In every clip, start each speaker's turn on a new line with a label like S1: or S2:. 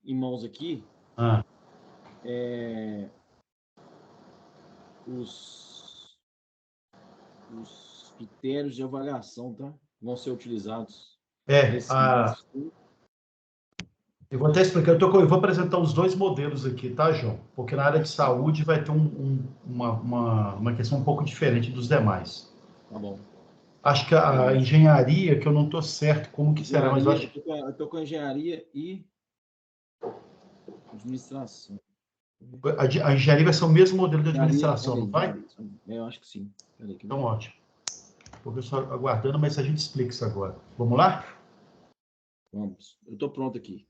S1: em mãos aqui os critérios de avaliação, tá? Vão ser utilizados.
S2: Eu vou até explicar, eu vou apresentar os dois modelos aqui, tá, João? Porque na área de saúde vai ter uma questão um pouco diferente dos demais.
S1: Tá bom.
S2: Acho que a engenharia, que eu não estou certo como que será, mas eu acho...
S1: Eu estou com engenharia e administração.
S2: A engenharia vai ser o mesmo modelo de administração, não vai?
S1: Eu acho que sim.
S2: Então, ótimo. Porque eu estou aguardando, mas a gente explica isso agora. Vamos lá?
S1: Vamos. Eu estou pronto aqui.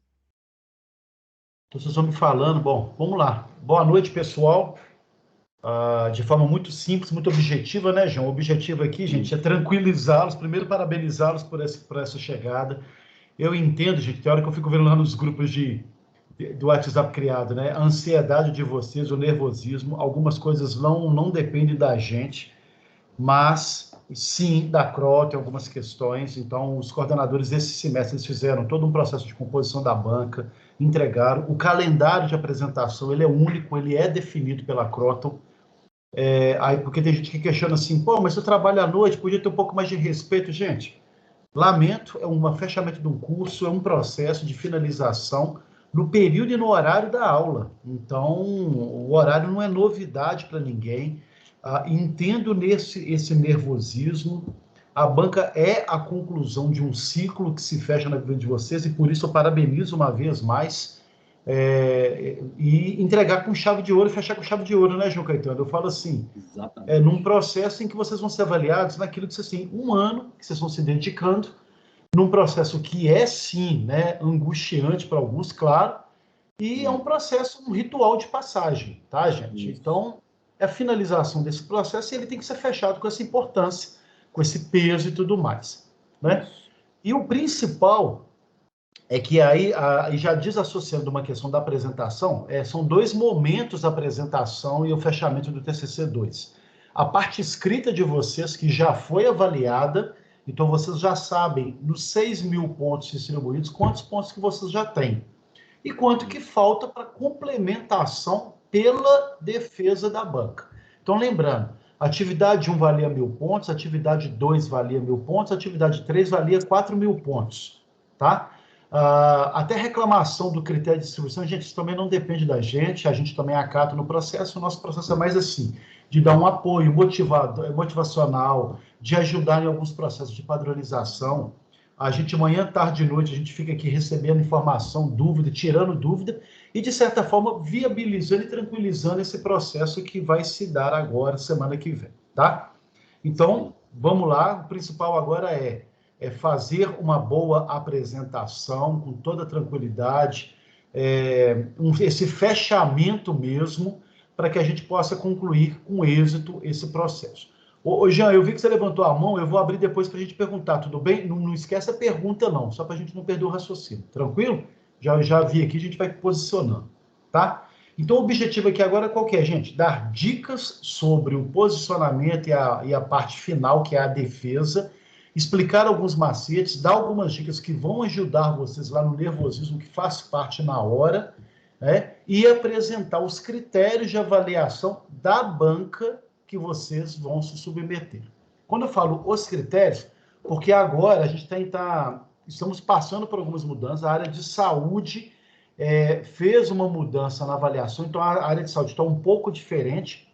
S2: Então, vocês vão me falando. Bom, vamos lá. Boa noite, pessoal. De forma muito simples, muito objetiva, né, João? O objetivo aqui, gente, é tranquilizá-los. Primeiro, parabenizá-los por essa chegada. Eu entendo, gente, tem hora que eu fico vendo lá nos grupos do WhatsApp criado, né? A ansiedade de vocês, o nervosismo, algumas coisas não dependem da gente, mas sim da CRO, tem algumas questões. Então, os coordenadores desse semestre eles fizeram todo um processo de composição da banca, entregaram. O calendário de apresentação, ele é único, ele é definido pela Croton. Aí, porque tem gente que questiona assim, pô, mas se eu trabalho à noite, podia ter um pouco mais de respeito. Gente, lamento, é um fechamento de um curso, é um processo de finalização no período e no horário da aula. Então, o horário não é novidade para ninguém. Entendo esse nervosismo. A banca é a conclusão de um ciclo que se fecha na vida de vocês, e por isso eu parabenizo uma vez mais. E entregar com chave de ouro, fechar com chave de ouro, né, João Caetano? Eu falo assim, num processo em que vocês vão ser avaliados naquilo que vocês têm um ano, que vocês estão se dedicando, num processo que é, sim, né, angustiante para alguns, claro, e é um processo, um ritual de passagem, tá, gente?
S1: Isso.
S2: Então, é a finalização desse processo e ele tem que ser fechado com essa importância, com esse peso e tudo mais, né?
S1: Isso.
S2: E o principal é que aí, já desassociando uma questão da apresentação, são dois momentos da apresentação e o fechamento do TCC2. A parte escrita de vocês, que já foi avaliada, então vocês já sabem, nos 6.000 pontos distribuídos, quantos pontos que vocês já têm. E quanto que falta para complementação pela defesa da banca. Então, lembrando, atividade 1 valia 1.000 pontos, atividade 2 valia 1.000 pontos, atividade 3 valia 4.000 pontos, tá? Até reclamação do critério de distribuição, gente, isso também não depende da gente, a gente também acata no processo, o nosso processo é mais assim, de dar um apoio motivacional, de ajudar em alguns processos de padronização. A gente, manhã, tarde e noite, a gente fica aqui recebendo informação, dúvida, tirando dúvida, e, de certa forma, viabilizando e tranquilizando esse processo que vai se dar agora, semana que vem, tá? Então, vamos lá, o principal agora é fazer uma boa apresentação, com toda tranquilidade, esse fechamento mesmo, para que a gente possa concluir com êxito esse processo. Ô, Jean, eu vi que você levantou a mão, eu vou abrir depois para a gente perguntar, tudo bem? Não esquece a pergunta, não, só para a gente não perder o raciocínio, tranquilo? Já vi aqui, a gente vai posicionando, tá? Então, o objetivo aqui agora qual que é, gente? Dar dicas sobre o posicionamento e a parte final, que é a defesa, explicar alguns macetes, dar algumas dicas que vão ajudar vocês lá no nervosismo, que faz parte na hora, né? E apresentar os critérios de avaliação da banca que vocês vão se submeter. Quando eu falo os critérios, porque agora a gente estamos passando por algumas mudanças, a área de saúde fez uma mudança na avaliação, então a área de saúde está um pouco diferente.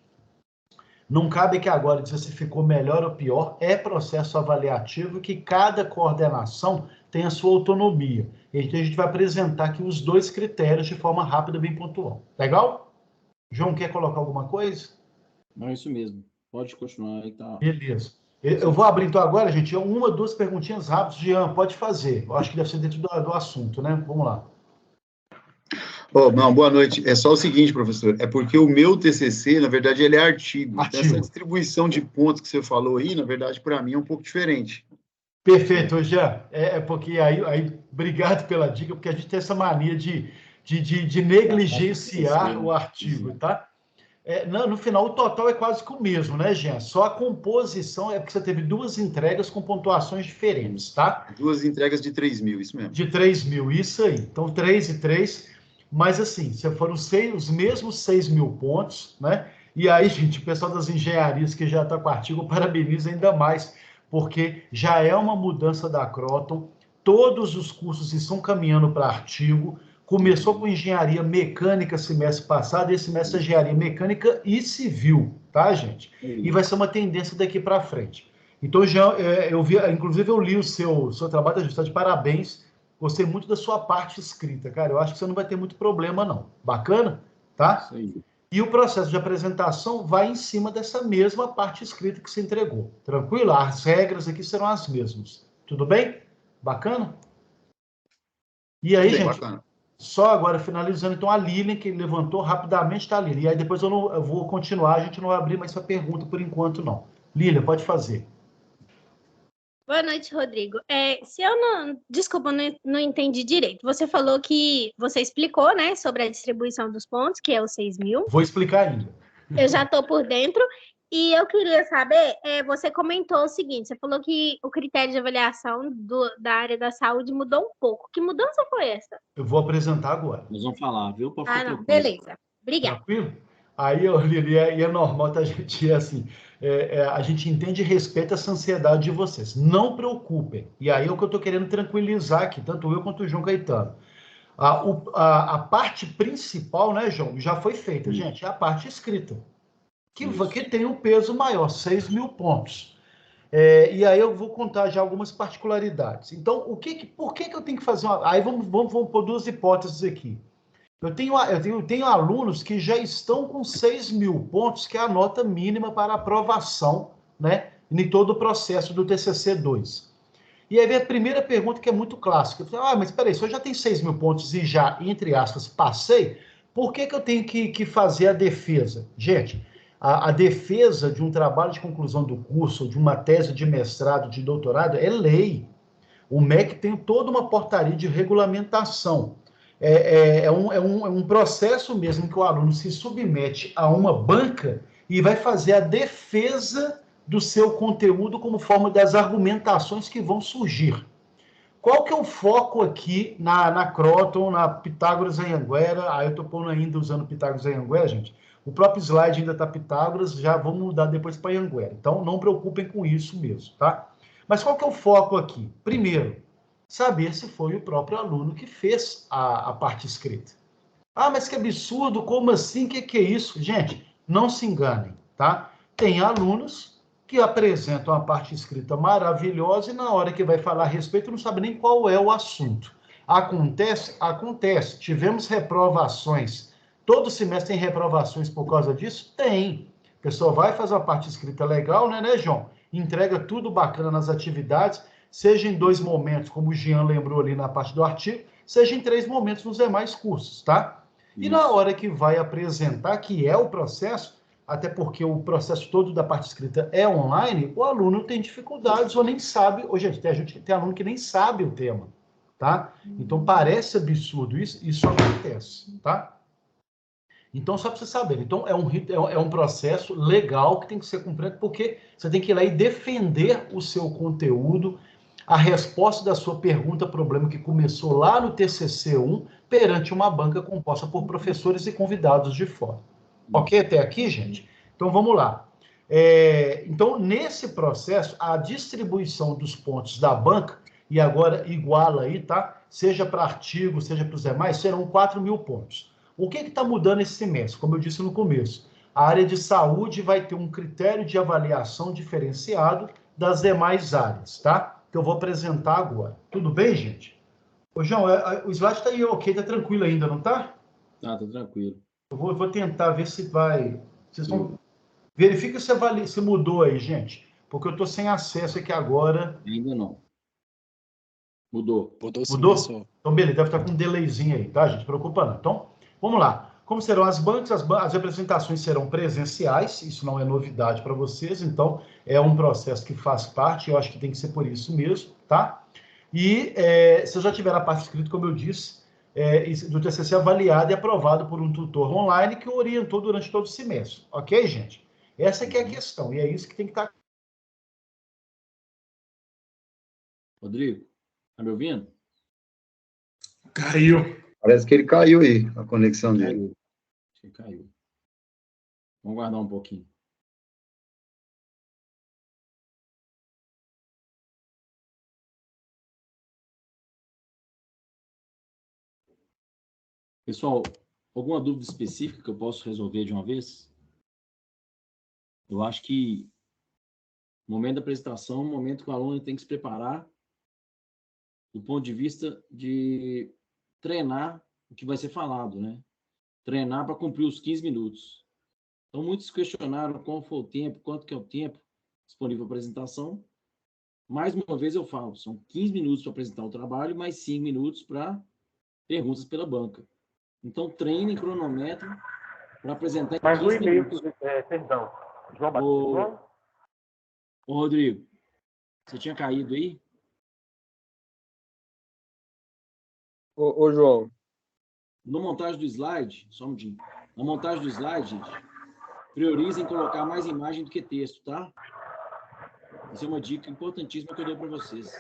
S2: Não cabe que agora dizer se ficou melhor ou pior, é processo avaliativo que cada coordenação tem a sua autonomia. Então a gente vai apresentar aqui os dois critérios de forma rápida, bem pontual. Legal? João, quer colocar alguma coisa?
S1: Não, é isso mesmo. Pode continuar aí, tá?
S2: Beleza. Eu vou abrir então agora, gente, uma, duas perguntinhas rápidas. Jean, pode fazer. Eu acho que deve ser dentro do assunto, né? Vamos lá.
S3: Não, boa noite. É só o seguinte, professor, é porque o meu TCC, na verdade, ele é artigo. Essa distribuição de pontos que você falou aí, na verdade, para mim é um pouco diferente.
S2: Perfeito, Jean. Porque aí, obrigado pela dica, porque a gente tem essa mania de negligenciar o artigo, tá? No final, o total é quase que o mesmo, né, Jean? Só a composição é porque você teve duas entregas com pontuações diferentes, tá?
S3: Duas entregas de 3.000, isso mesmo.
S2: De 3.000, isso aí. Então, 3 e 3. Mas, assim, foram os mesmos 6 mil pontos, né? E aí, gente, o pessoal das engenharias que já está com o artigo, parabeniza ainda mais, porque já é uma mudança da Croton, todos os cursos estão caminhando para artigo, começou com engenharia mecânica semestre passado, esse semestre é engenharia mecânica e civil, tá, gente? E vai ser uma tendência daqui para frente. Então, já, inclusive, eu li o seu trabalho, tá, de parabéns. Gostei muito da sua parte escrita, cara. Eu acho que você não vai ter muito problema, não. Bacana? Tá?
S1: Isso aí.
S2: E o processo de apresentação vai em cima dessa mesma parte escrita que você entregou. Tranquilo? As regras aqui serão as mesmas. Tudo bem? Bacana? E aí,
S3: Bem,
S2: gente,
S3: bacana.
S2: só agora finalizando, então, a Lilian, que levantou rapidamente, tá, Lilian? E aí depois eu vou continuar, a gente não vai abrir mais essa pergunta por enquanto, não. Lilian, pode fazer.
S4: Boa noite, Rodrigo. Se eu não... Desculpa, não entendi direito. Você falou que... Você explicou, né, sobre a distribuição dos pontos, que é os 6 mil.
S2: Vou explicar ainda.
S4: Eu já estou por dentro. E eu queria saber, você comentou o seguinte, você falou que o critério de avaliação da área da saúde mudou um pouco. Que mudança foi essa?
S2: Eu vou apresentar agora.
S1: Nós vamos falar, viu? Pode ficar
S4: Não,
S1: tranquilo.
S4: beleza. Obrigada.
S2: Tranquilo? Aí, Lili, é normal, tá, gente? Assim, a gente entende e respeita essa ansiedade de vocês. Não preocupem. E aí é o que eu estou querendo tranquilizar aqui, tanto eu quanto o João Caetano. A parte principal, né, João, já foi feita, gente, é a parte escrita, que tem um peso maior, 6 mil pontos. E aí eu vou contar já algumas particularidades. Então, por que eu tenho que fazer uma... Aí vamos pôr duas hipóteses aqui. Eu tenho alunos que já estão com 6 mil pontos, que é a nota mínima para aprovação, né, em todo o processo do TCC2. E aí vem a primeira pergunta, que é muito clássica. Eu falo, mas espera aí, se eu já tenho 6 mil pontos e já, entre aspas, passei, por que eu tenho que fazer a defesa? Gente, a defesa de um trabalho de conclusão do curso, de uma tese de mestrado, de doutorado, é lei. O MEC tem toda uma portaria de regulamentação. É um processo mesmo que o aluno se submete a uma banca e vai fazer a defesa do seu conteúdo como forma das argumentações que vão surgir. Qual que é o foco aqui na Croton, na Pitágoras Anhanguera? Aí eu estou pondo ainda usando Pitágoras Anhanguera, gente. O próprio slide ainda está Pitágoras, já vamos mudar depois para Anhanguera. Então, não preocupem com isso mesmo, tá? Mas qual que é o foco aqui? Primeiro, saber se foi o próprio aluno que fez a parte escrita. Ah, mas que absurdo, como assim? O que é isso? Gente, não se enganem, tá? Tem alunos que apresentam a parte escrita maravilhosa e na hora que vai falar a respeito não sabe nem qual é o assunto. Acontece? Acontece. Tivemos reprovações. Todo semestre tem reprovações por causa disso? Tem. A pessoa vai fazer uma parte escrita legal, né, João? Entrega tudo bacana nas atividades, seja em 2 momentos, como o Jean lembrou ali na parte do artigo, seja em 3 momentos nos demais cursos, tá? E na hora que vai apresentar, que é o processo, até porque o processo todo da parte escrita é online, o aluno tem dificuldades ou nem sabe, gente, tem aluno que nem sabe o tema, tá? Então, parece absurdo isso acontece, tá? Então, só para você saber, então é um processo legal que tem que ser cumprido, porque você tem que ir lá e defender o seu conteúdo, a resposta da sua pergunta, problema que começou lá no TCC1, perante uma banca composta por professores e convidados de fora. Ok até aqui, gente? Então, vamos lá. Então, nesse processo, a distribuição dos pontos da banca, e agora iguala aí, tá? Seja para artigo, seja para os demais, serão 4 mil pontos. O que está mudando esse semestre? Como eu disse no começo, a área de saúde vai ter um critério de avaliação diferenciado das demais áreas, tá? Que eu vou apresentar agora. Tudo bem, gente? Ô, João, o slide está aí ok, tá tranquilo ainda, não tá?
S1: Tá tranquilo.
S2: Eu vou tentar ver se vai... Vocês vão... Verifica se mudou aí, gente. Porque eu estou sem acesso aqui agora.
S1: Ainda não. Mudou.
S2: Mudou? Então, beleza, deve estar com um delayzinho aí, tá, gente? Não se preocupa não. Então, vamos lá. Como serão as bancas? As apresentações serão presenciais, isso não é novidade para vocês, então é um processo que faz parte, eu acho que tem que ser por isso mesmo, tá? E se eu já tiver a parte escrita, como eu disse, do TCC avaliado e aprovado por um tutor online que o orientou durante todo o semestre, ok, gente? Essa que é a questão, e é isso que tem que estar...
S1: Rodrigo, tá me ouvindo?
S5: Caiu.
S3: Parece que ele caiu aí, a conexão dele.
S1: Caiu. Acho que caiu. Vamos guardar um pouquinho. Pessoal, alguma dúvida específica que eu posso resolver de uma vez? Eu acho que o momento da apresentação é um momento que o aluno tem que se preparar do ponto de vista de treinar o que vai ser falado, né? Treinar para cumprir os 15 minutos. Então, muitos questionaram qual foi o tempo, quanto que é o tempo disponível para apresentação. Mais uma vez eu falo, são 15 minutos para apresentar o trabalho, mais 5 minutos para perguntas pela banca. Então, treinem cronômetro para apresentar em 15 minutos.
S5: Perdão, João Batista.
S1: Ô, Rodrigo, você tinha caído aí?
S5: Ô, João.
S1: Na montagem do slide, só um minutinho. Na montagem do slide, gente, priorizem colocar mais imagem do que texto, tá? Isso é uma dica importantíssima que eu dou para vocês.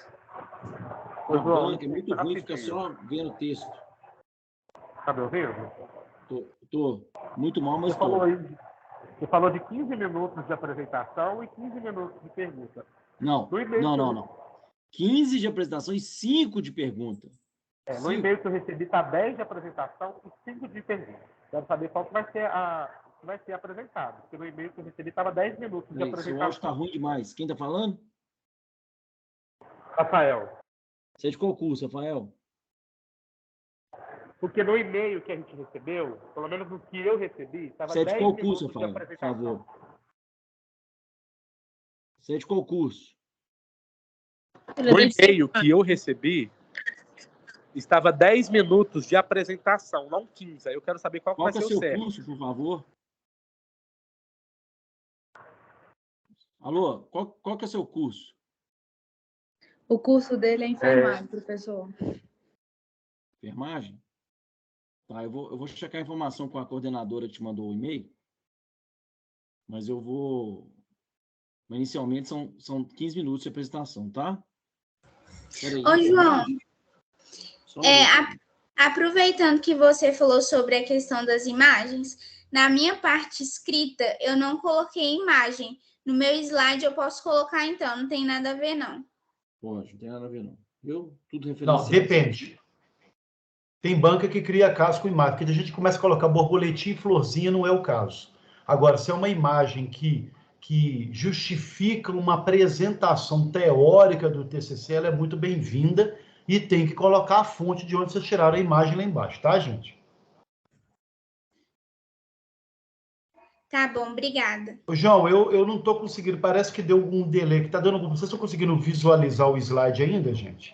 S5: Ô, João,
S1: banca é muito ruim ficar só vendo texto.
S5: Tá me ouvindo?
S1: Tô muito mal, mas
S5: Você falou de 15 minutos de apresentação e 15 minutos de pergunta.
S1: Não. 15 de apresentação e 5 de pergunta.
S5: No e-mail que eu recebi está 10 de apresentação e 5 de pergunta. Quero saber qual que vai ser apresentado. Porque no e-mail que eu recebi estava 10 minutos de apresentação.
S1: Seu áudio está ruim demais. Quem está falando?
S5: Rafael.
S1: Você é de qual curso, Rafael?
S5: Porque no e-mail que a gente recebeu, pelo menos no que eu recebi, estava 10 minutos de apresentação. Você é de qual curso, Rafael? Por favor.
S1: Você é de qual curso?
S5: No e-mail que eu recebi, estava 10 minutos de apresentação, não 15. Aí eu quero saber qual vai ser o certo.
S1: Qual é o seu curso, por favor? Alô, qual que é o seu curso?
S6: O curso dele é enfermagem, professor.
S1: Enfermagem? Tá, eu vou checar a informação com a coordenadora que te mandou o e-mail. Mas eu vou... Inicialmente são 15 minutos de apresentação, tá?
S7: Ô, João, aproveitando que você falou sobre a questão das imagens, na minha parte escrita eu não coloquei imagem. No meu slide eu posso colocar então, não tem nada a ver não.
S1: Pode, não tem nada a ver não. Viu? Tudo referenciado.
S2: Não, depende. Tem banca que cria caso com imagem, porque a gente começa a colocar borboletinha e florzinha, não é o caso. Agora, se é uma imagem que justifica uma apresentação teórica do TCC, ela é muito bem-vinda e tem que colocar a fonte de onde vocês tiraram a imagem lá embaixo, tá, gente?
S7: Tá bom, obrigada.
S2: João, eu não estou conseguindo, parece que deu algum delay, que tá dando algum... Vocês estão conseguindo visualizar o slide ainda, gente?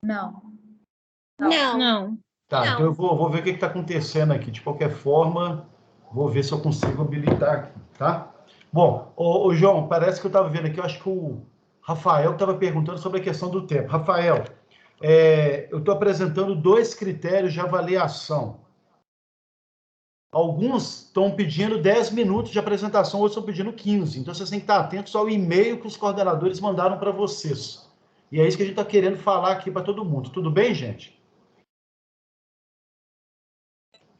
S6: Não.
S2: Tá, então eu vou ver o que está acontecendo aqui. De qualquer forma, vou ver se eu consigo habilitar aqui, tá? Bom, ô João, parece que eu estava vendo aqui, eu acho que o Rafael estava perguntando sobre a questão do tempo. Rafael, eu estou apresentando 2 critérios de avaliação. Alguns estão pedindo 10 minutos de apresentação, outros estão pedindo 15. Então, vocês têm que estar atentos ao e-mail que os coordenadores mandaram para vocês. E é isso que a gente está querendo falar aqui para todo mundo. Tudo bem, gente?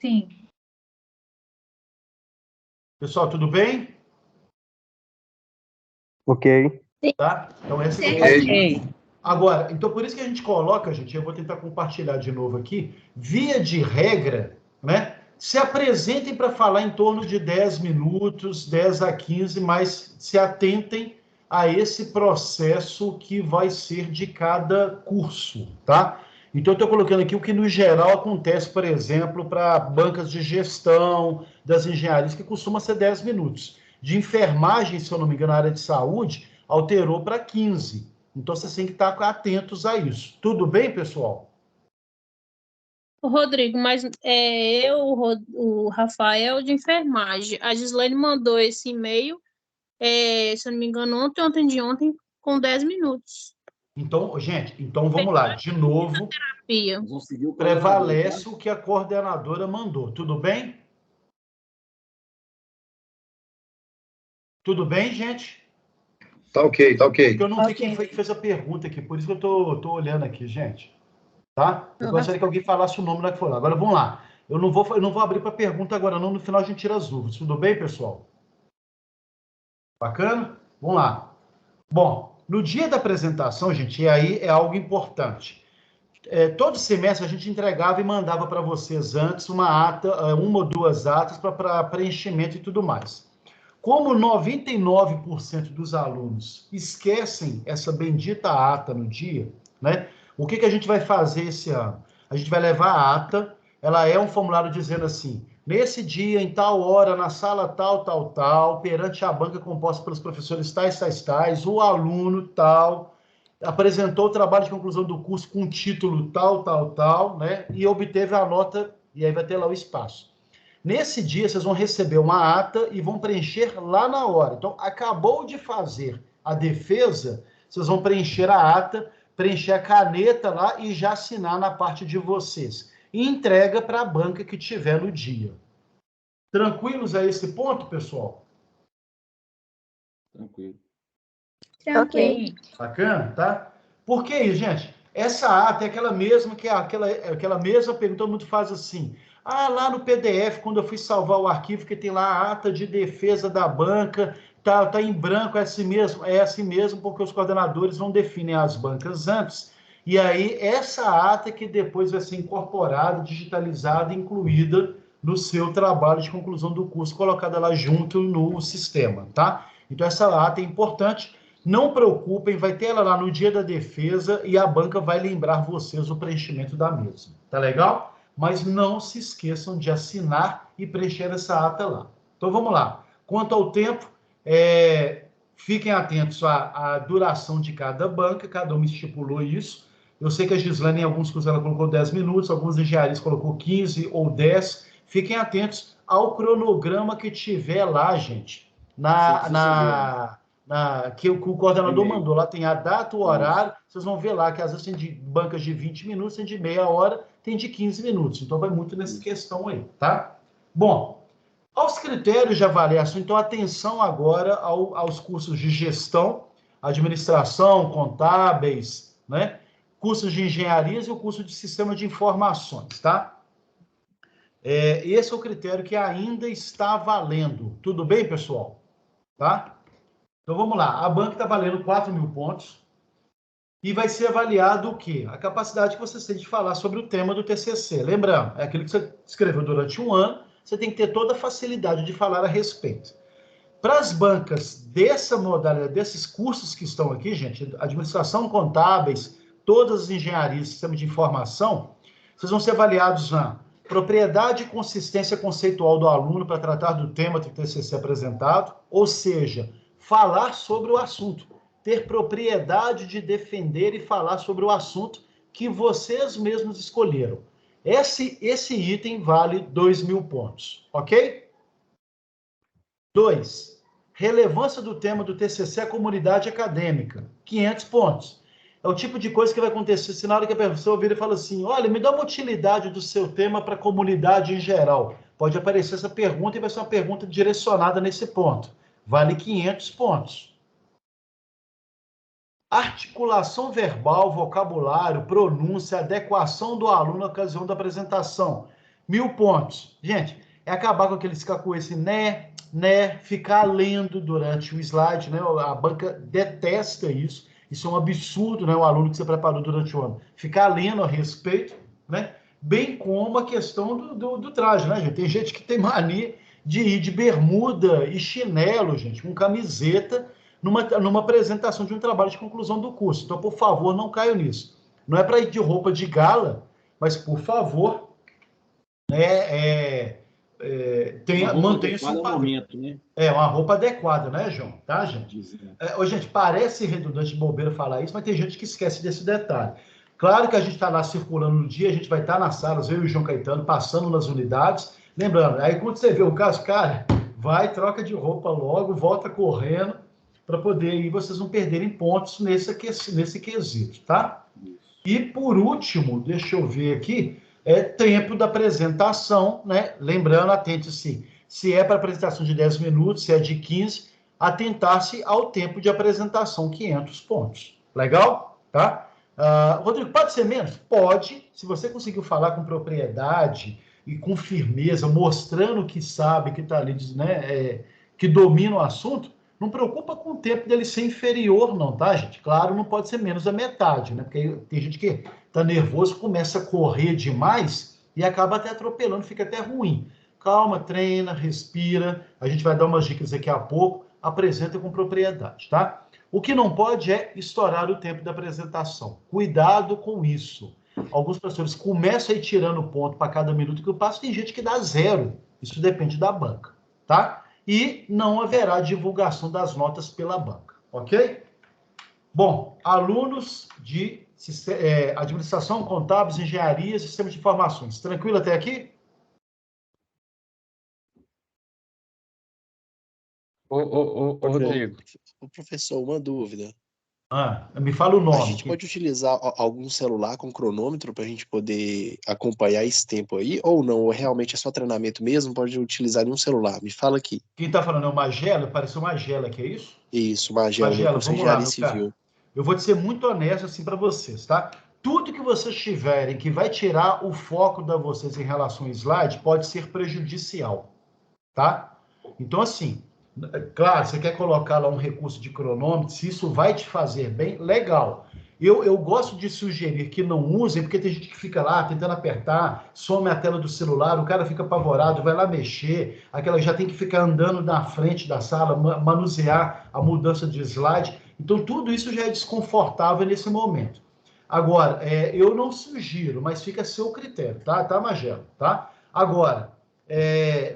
S6: Sim.
S2: Pessoal, tudo bem?
S5: Ok.
S2: Tá? Então, essa é a Agora, então por isso que a gente coloca, gente, eu vou tentar compartilhar de novo aqui, via de regra, né? Se apresentem para falar em torno de 10 minutos, 10 a 15, mas se atentem a esse processo que vai ser de cada curso, tá? Então, eu estou colocando aqui o que, no geral, acontece, por exemplo, para bancas de gestão das engenharias, que costuma ser 10 minutos. De enfermagem, se eu não me engano, na área de saúde, alterou para 15. Então, vocês têm que estar atentos a isso. Tudo bem, pessoal?
S8: Rodrigo, mas o Rafael de enfermagem, a Gislaine mandou esse e-mail, se eu não me engano, ontem de ontem, com 10 minutos.
S2: Então, gente, vamos lá. De novo, prevalece o que a coordenadora mandou. Tudo bem? Tudo bem, gente?
S3: Tá ok.
S2: Porque eu não vi quem foi que fez a pergunta aqui, por isso que eu tô olhando aqui, gente. tá? Eu gostaria que alguém falasse o nome lá que for lá. Agora, vamos lá. Eu não vou abrir para pergunta agora, não. No final a gente tira as dúvidas. Tudo bem, pessoal? Bacana? Vamos lá. Bom, no dia da apresentação, gente, e aí é algo importante. Todo semestre a gente entregava e mandava para vocês antes uma ata, uma ou duas atas para preenchimento e tudo mais. Como 99% dos alunos esquecem essa bendita ata no dia, né? O que a gente vai fazer esse ano? A gente vai levar a ata, ela é um formulário dizendo assim, nesse dia, em tal hora, na sala tal, perante a banca composta pelos professores tais, o aluno tal, apresentou o trabalho de conclusão do curso com título tal, né? E obteve a nota, e aí vai ter lá o espaço. Nesse dia, vocês vão receber uma ata e vão preencher lá na hora. Então, acabou de fazer a defesa, vocês vão preencher a ata, preencher a caneta lá e já assinar na parte de vocês. E entrega para a banca que tiver no dia. Tranquilos a esse ponto, pessoal?
S1: Tranquilo.
S7: Tranquilo.
S2: Bacana, tá? Por que isso, gente? Essa ata é aquela mesma que aquela mesma pergunta, todo mundo faz assim. Ah, lá no PDF, quando eu fui salvar o arquivo, que tem lá a ata de defesa da banca, tá em branco, é assim mesmo, porque os coordenadores não definem as bancas antes. E aí, essa ata que depois vai ser incorporada, digitalizada, incluída no seu trabalho de conclusão do curso, colocada lá junto no sistema, tá? Então, essa ata é importante. Não preocupem, vai ter ela lá no dia da defesa e a banca vai lembrar vocês o preenchimento da mesma. Tá legal? Mas não se esqueçam de assinar e preencher essa ata lá. Então, vamos lá. Quanto ao tempo, fiquem atentos à duração de cada banca, cada uma estipulou isso. Eu sei que a Gislane, em alguns cursos, ela colocou 10 minutos, alguns engenharias colocou 15 ou 10. Fiquem atentos ao cronograma que tiver lá, gente, que o coordenador mandou. Lá tem a data, o horário, vocês vão ver lá que às vezes tem de bancas de 20 minutos, tem de meia hora, tem de 15 minutos. Então, vai muito nessa questão aí, tá? Bom, aos critérios de avaliação, então, atenção agora aos cursos de gestão, administração, contábeis, né? Cursos de engenharias e o curso de sistema de informações, tá? Esse é o critério que ainda está valendo. Tudo bem, pessoal? Tá? Então, vamos lá. A banca está valendo 4.000 pontos e vai ser avaliado o quê? A capacidade que você tem de falar sobre o tema do TCC. Lembrando, é aquilo que você escreveu durante um ano, você tem que ter toda a facilidade de falar a respeito. Para as bancas dessa modalidade, desses cursos que estão aqui, gente, administração, contábeis, todas as engenharias, sistema de informação, vocês vão ser avaliados na propriedade e consistência conceitual do aluno para tratar do tema do TCC apresentado, ou seja, falar sobre o assunto, ter propriedade de defender e falar sobre o assunto que vocês mesmos escolheram. Esse item vale 2.000 pontos, ok? 2. Relevância do tema do TCC à comunidade acadêmica, 500 pontos. É o tipo de coisa que vai acontecer se na hora que a pessoa vira e fala assim, olha, me dá uma utilidade do seu tema para a comunidade em geral. Pode aparecer essa pergunta e vai ser uma pergunta direcionada nesse ponto. Vale 500 pontos. Articulação verbal, vocabulário, pronúncia, adequação do aluno à ocasião da apresentação. 1.000 pontos. Gente, é acabar com aqueles cacuês, né, ficar lendo durante o slide, né? A banca detesta isso. Isso é um absurdo, né? O aluno que você preparou durante o ano. Ficar lendo a respeito, né? Bem como a questão do traje, né, gente? Tem gente que tem mania de ir de bermuda e chinelo, gente, com camiseta, numa apresentação de um trabalho de conclusão do curso. Então, por favor, não caiam nisso. Não é para ir de roupa de gala, mas, por favor, mantenha o seu padrão. Momento, né? Uma roupa adequada, né, João? Tá, gente? Gente, parece redundante, bobeira falar isso, mas tem gente que esquece desse detalhe. Claro que a gente está lá circulando no dia, a gente vai estar nas salas, eu e o João Caetano, passando nas unidades. Lembrando, aí quando você vê o caso, cara, vai, troca de roupa logo, volta correndo, para poder aí vocês não perderem pontos nesse quesito, tá? E por último, deixa eu ver aqui, tempo da apresentação, né? Lembrando, atente-se, se é para apresentação de 10 minutos, se é de 15, atentar-se ao tempo de apresentação, 500 pontos. Legal? Tá? Rodrigo, pode ser menos? Pode, se você conseguiu falar com propriedade e com firmeza, mostrando que sabe, que está ali, né, que domina o assunto, não preocupa com o tempo dele ser inferior, não, tá, gente? Claro, não pode ser menos da metade, né? Porque tem gente que está nervoso, começa a correr demais e acaba até atropelando, fica até ruim. Calma, treina, respira. A gente vai dar umas dicas daqui a pouco. Apresenta com propriedade, tá? O que não pode é estourar o tempo da apresentação. Cuidado com isso. Alguns professores começam a ir tirando ponto para cada minuto que eu passo, tem gente que dá 0. Isso depende da banca, tá? E não haverá divulgação das notas pela banca, ok? Bom, alunos de administração, contábeis, engenharia, sistemas de informações. Tranquilo até aqui?
S9: Rodrigo. Professor, uma dúvida.
S2: Me fala o nome.
S9: A gente pode utilizar algum celular com cronômetro para a gente poder acompanhar esse tempo aí, ou não? Ou realmente é só treinamento mesmo? Pode utilizar nenhum celular? Me fala aqui.
S2: Quem está falando é o Magela? Pareceu Magela, que é isso?
S9: Isso, Magela,
S2: vamos lá, meu cara. Eu vou te ser muito honesto assim para vocês, tá? Tudo que vocês tiverem que vai tirar o foco de vocês em relação ao slide pode ser prejudicial, tá? Então, assim, claro, você quer colocar lá um recurso de cronômetro, se isso vai te fazer bem, legal. Eu gosto de sugerir que não usem, porque tem gente que fica lá tentando apertar, some a tela do celular, o cara fica apavorado, vai lá mexer, aquela já tem que ficar andando na frente da sala, manusear a mudança de slide. Então, tudo isso já é desconfortável nesse momento. Agora, eu não sugiro, mas fica a seu critério, tá, Magelo? Tá? Agora,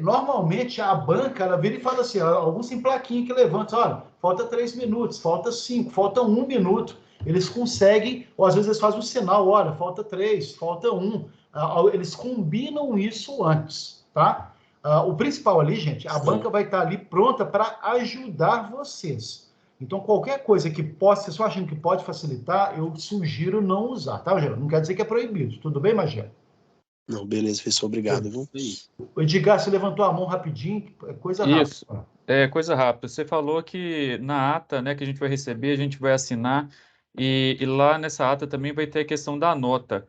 S2: normalmente a banca, ela vira e fala assim, alguns têm plaquinha que levanta, olha, falta 3 minutos, falta 5, falta 1 minuto. Eles conseguem, ou às vezes eles fazem um sinal, olha, falta 3, falta 1. Eles combinam isso antes, tá? O principal ali, gente, a banca vai estar ali pronta para ajudar vocês. Então, qualquer coisa que possa, se vocês acham que pode facilitar, eu sugiro não usar, tá, Magelo? Não quer dizer que é proibido. Tudo bem, Magelo?
S9: Não, beleza, professor, obrigado, viu?
S2: O Edgar, você levantou a mão rapidinho, coisa
S10: rápida.
S2: Isso,
S10: coisa rápida. Você falou que na ata, né, que a gente vai receber, a gente vai assinar, e lá nessa ata também vai ter a questão da nota.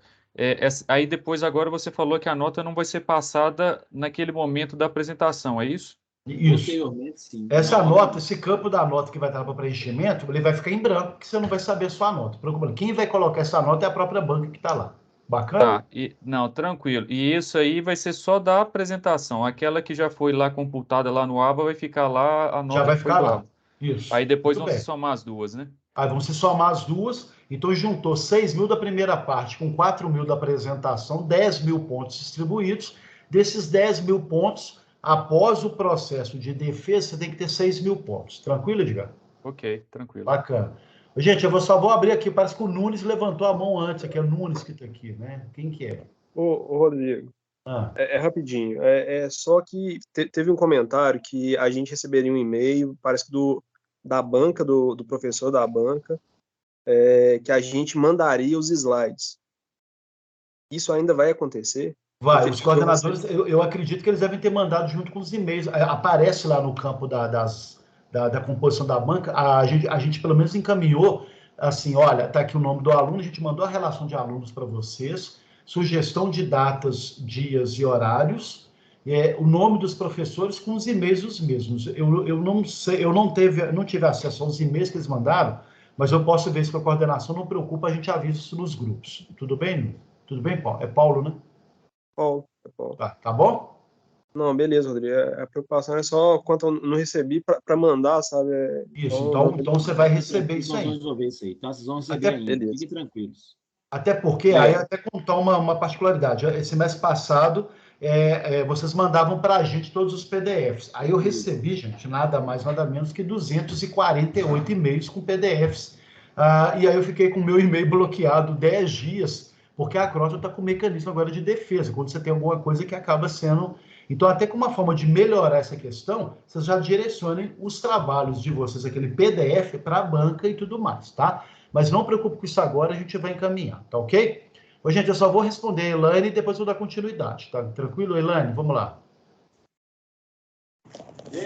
S10: Aí depois, agora, você falou que a nota não vai ser passada naquele momento da apresentação, é isso?
S2: Isso. Sim. Essa nota, esse campo da nota que vai estar para preenchimento, ele vai ficar em branco, que você não vai saber a sua nota. Quem vai colocar essa nota é a própria banca que está lá. Bacana?
S10: Tá, não, tranquilo. E isso aí vai ser só da apresentação. Aquela que já foi lá computada lá no ABA vai ficar lá, a nota
S2: já vai ficar lá.
S10: Doada.
S2: Isso.
S10: Aí depois vão se somar as duas, né?
S2: Aí vão se somar as duas. Então, juntou 6 mil da primeira parte com 4 mil da apresentação, 10 mil pontos distribuídos. Desses 10 mil pontos, após o processo de defesa, você tem que ter 6 mil pontos. Tranquilo, Edgar?
S10: Ok, tranquilo.
S2: Bacana. Gente, eu só vou abrir aqui, parece que o Nunes levantou a mão antes, aqui é o Nunes que está aqui, né? Quem que é?
S11: Ô Rodrigo, rapidinho, só que teve um comentário que a gente receberia um e-mail, parece que da banca, do professor da banca, que a gente mandaria os slides. Isso ainda vai acontecer?
S2: Vai, os coordenadores, eu acredito que eles devem ter mandado junto com os e-mails, aparece lá no campo da composição da banca, a gente pelo menos encaminhou, assim, olha, tá aqui o nome do aluno, a gente mandou a relação de alunos para vocês, sugestão de datas, dias e horários, o nome dos professores com os e-mails os mesmos. Eu não sei, eu não tive acesso aos e-mails que eles mandaram, mas eu posso ver isso com a coordenação, não preocupa, a gente avisa isso nos grupos. Tudo bem? Tudo bem, Paulo? É Paulo, né?
S11: Paulo.
S2: Tá bom?
S11: Não, beleza, Rodrigo. A preocupação é só quanto eu não recebi para mandar, sabe?
S2: Isso, então você vai receber isso aí.
S1: Resolver isso aí, tá? Vocês vão receber ainda, fiquem tranquilos.
S2: Até porque, aí até contar uma particularidade. Esse mês passado, vocês mandavam para a gente todos os PDFs. Aí eu recebi, gente, nada mais, nada menos que 248 e-mails com PDFs. E aí eu fiquei com o meu e-mail bloqueado 10 dias, porque a Croton está com mecanismo agora de defesa, quando você tem alguma coisa que acaba sendo... Então, até com uma forma de melhorar essa questão, vocês já direcionem os trabalhos de vocês, aquele PDF, para a banca e tudo mais, tá? Mas não preocupe com isso agora, a gente vai encaminhar, tá ok? Ô, gente, eu só vou responder a Elaine e depois vou dar continuidade, tá? Tranquilo, Elaine? Vamos lá.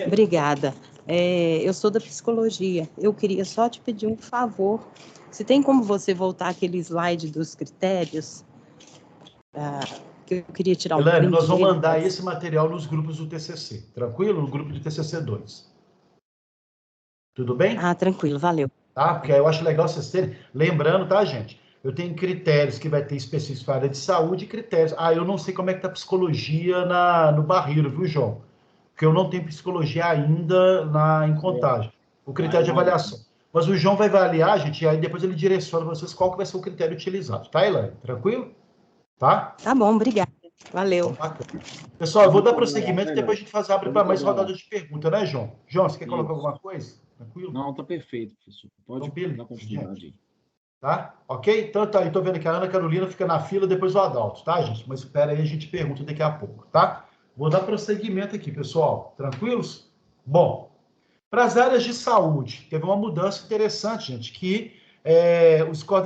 S12: Obrigada. Eu sou da psicologia. Eu queria só te pedir um favor. Se tem como você voltar aquele slide dos critérios, que eu queria tirar um
S2: Elaine,
S12: print
S2: nós vamos
S12: dele,
S2: mandar
S12: mas...
S2: esse material nos grupos do TCC, tranquilo? No grupo de TCC 2. Tudo bem?
S12: Ah, tranquilo, valeu.
S2: Tá? Porque aí eu acho legal vocês terem... Lembrando, tá, gente? Eu tenho critérios que vai ter específicos para a área de saúde e critérios... eu não sei como é que tá a psicologia no Barreiro, viu, João? Porque eu não tenho psicologia ainda em Contagem. O critério de avaliação. Mas o João vai avaliar, gente, e aí depois ele direciona vocês qual que vai ser o critério utilizado. Tá, Elaine? Tranquilo? Tá?
S12: Tá bom, obrigada. Valeu.
S2: Então, pessoal, eu vou dar prosseguimento e depois a gente abre para mais rodada de pergunta, né, João? João, você quer colocar alguma coisa? Tranquilo?
S1: Não, tá perfeito, professor. Pode dar continuidade aí.
S2: Tá? Ok? Então tá, eu tô vendo que a Ana Carolina fica na fila, depois o Adalto, tá, gente? Mas espera aí, a gente pergunta daqui a pouco, tá? Vou dar prosseguimento aqui, pessoal. Tranquilos? Bom, para as áreas de saúde, teve uma mudança interessante, gente, que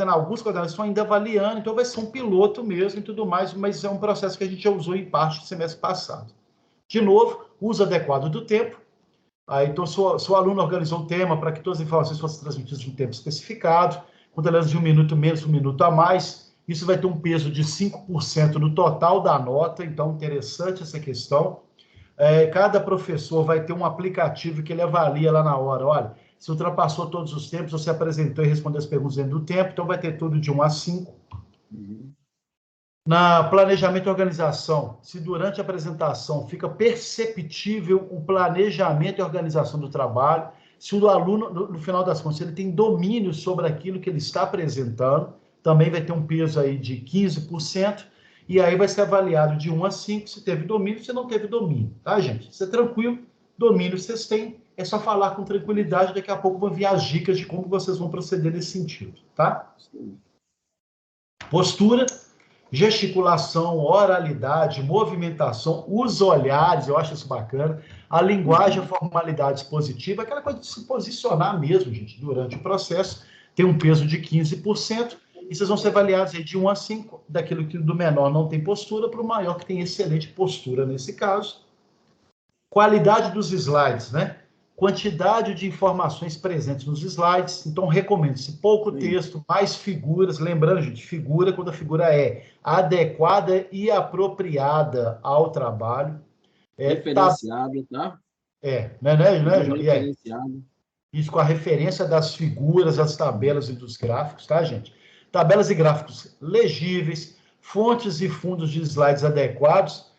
S2: alguns coordenadores estão ainda avaliando, então vai ser um piloto mesmo e tudo mais, mas é um processo que a gente já usou em parte do semestre passado. De novo, uso adequado do tempo. Então, se o aluno organizou o tema para que todas as informações fossem transmitidas em um tempo especificado, com delas de 1 minuto menos, 1 minuto a mais, isso vai ter um peso de 5% no total da nota, então interessante essa questão. Cada professor vai ter um aplicativo que ele avalia lá na hora, olha, se ultrapassou todos os tempos, você apresentou e respondeu as perguntas dentro do tempo, então vai ter tudo de 1 a 5. Na planejamento e organização, se durante a apresentação fica perceptível o planejamento e organização do trabalho, se o aluno, no final das contas, ele tem domínio sobre aquilo que ele está apresentando, também vai ter um peso aí de 15%, e aí vai ser avaliado de 1 a 5, se teve domínio, se não teve domínio, tá, gente? Isso é tranquilo, domínio vocês têm, é só falar com tranquilidade, daqui a pouco vou enviar as dicas de como vocês vão proceder nesse sentido, tá? Postura, gesticulação, oralidade, movimentação, os olhares, eu acho isso bacana, a linguagem, a formalidade expositiva, aquela coisa de se posicionar mesmo, gente, durante o processo, tem um peso de 15%, e vocês vão ser avaliados aí de 1 a 5, daquilo que do menor não tem postura, para o maior que tem excelente postura nesse caso. Qualidade dos slides, né? Quantidade de informações presentes nos slides, então recomendo-se pouco texto, mais figuras, lembrando, gente, figura quando a figura é adequada e apropriada ao trabalho.
S1: Referenciada, tá?
S2: Referenciada. Isso com a referência das figuras, das tabelas e dos gráficos, tá, gente? Tabelas e gráficos legíveis, fontes e fundos de slides adequados,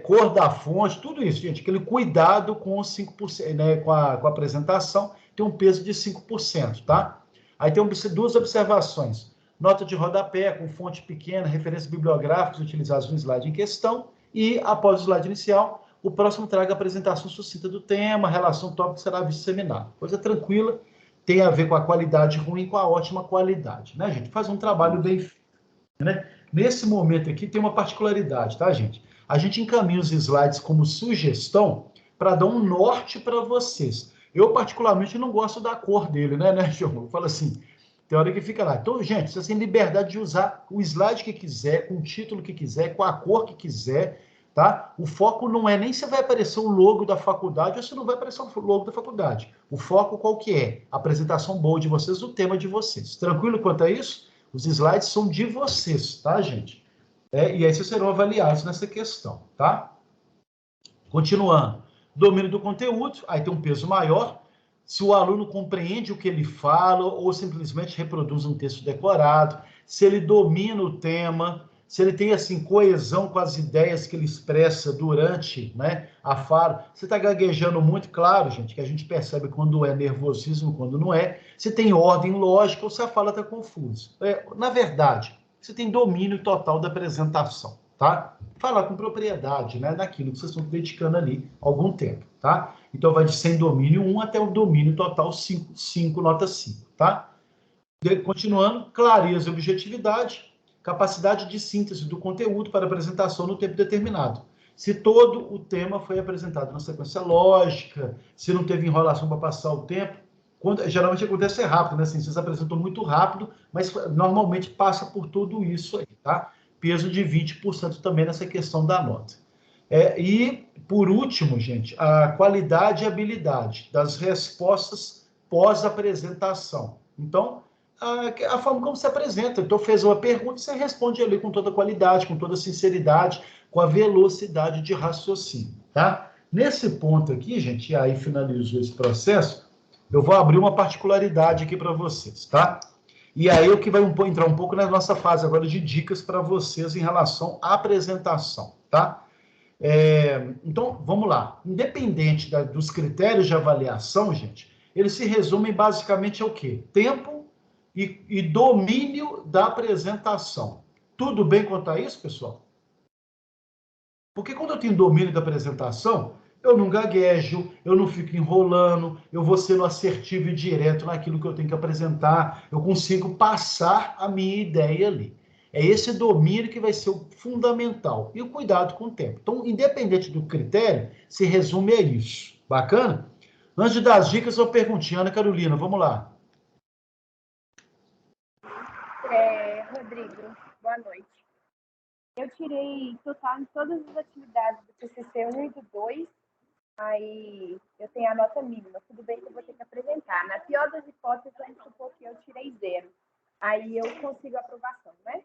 S2: cor da fonte, tudo isso, gente, aquele cuidado com os 5%, né, com a apresentação, tem um peso de 5%, tá? Aí tem duas observações. Nota de rodapé com fonte pequena, referências bibliográficas utilizadas no slide em questão, e, após o slide inicial, o próximo traga a apresentação sucinta do tema, a relação tópico será disseminada. Coisa tranquila, tem a ver com a qualidade ruim com a ótima qualidade, né, gente? Faz um trabalho bem feito, né? Nesse momento aqui tem uma particularidade, tá, gente? A gente encaminha os slides como sugestão para dar um norte para vocês. Eu, particularmente, não gosto da cor dele, né, João? Eu falo assim, tem hora que fica lá. Então, gente, vocês têm liberdade de usar o slide que quiser, com o título que quiser, com a cor que quiser, tá? O foco não é nem se vai aparecer o logo da faculdade ou se não vai aparecer o logo da faculdade. O foco qual que é? A apresentação boa de vocês, o tema de vocês. Tranquilo quanto a isso? Os slides são de vocês, tá, gente? E aí vocês serão avaliados nessa questão, tá? Continuando. Domínio do conteúdo, aí tem um peso maior. Se o aluno compreende o que ele fala ou simplesmente reproduz um texto decorado, se ele domina o tema, se ele tem, assim, coesão com as ideias que ele expressa durante, né, a fala. Você está gaguejando muito, claro, gente, que a gente percebe quando é nervosismo, quando não é. Se tem ordem lógica ou se a fala está confusa. Na verdade, você tem domínio total da apresentação, tá? Falar com propriedade, né, daquilo que vocês estão dedicando ali algum tempo, tá? Então, vai de sem domínio 1 até o domínio total 5, nota 5, tá? Continuando, clareza e objetividade, capacidade de síntese do conteúdo para apresentação no tempo determinado. Se todo o tema foi apresentado na sequência lógica, se não teve enrolação para passar o tempo, geralmente acontece rápido, né? Assim, vocês apresentam muito rápido, mas normalmente passa por tudo isso aí, tá? Peso de 20% também nessa questão da nota. E, por último, gente, a qualidade e habilidade das respostas pós-apresentação. Então, a forma como se apresenta. Então, fez uma pergunta, você responde ali com toda qualidade, com toda sinceridade, com a velocidade de raciocínio, tá? Nesse ponto aqui, gente, e aí finalizou esse processo, eu vou abrir uma particularidade aqui para vocês, tá? E aí o que vai entrar um pouco na nossa fase agora de dicas para vocês em relação à apresentação, tá? Então, vamos lá. Independente dos critérios de avaliação, gente, eles se resumem basicamente ao quê? Tempo e domínio da apresentação. Tudo bem quanto a isso, pessoal? Porque quando eu tenho domínio da apresentação, eu não gaguejo, eu não fico enrolando, eu vou sendo assertivo e direto naquilo que eu tenho que apresentar, eu consigo passar a minha ideia ali. É esse domínio que vai ser o fundamental. E o cuidado com o tempo. Então, independente do critério, se resume a isso. Bacana? Antes de dar as dicas, uma perguntinha. Ana Carolina, vamos lá.
S13: Rodrigo, boa noite. Eu tirei total em todas as atividades do TCC 1 e do 2, aí eu tenho a nota mínima. Tudo bem que eu vou ter que apresentar. Na pior das hipóteses, vamos supor que eu tirei 0. Aí eu consigo a aprovação, né?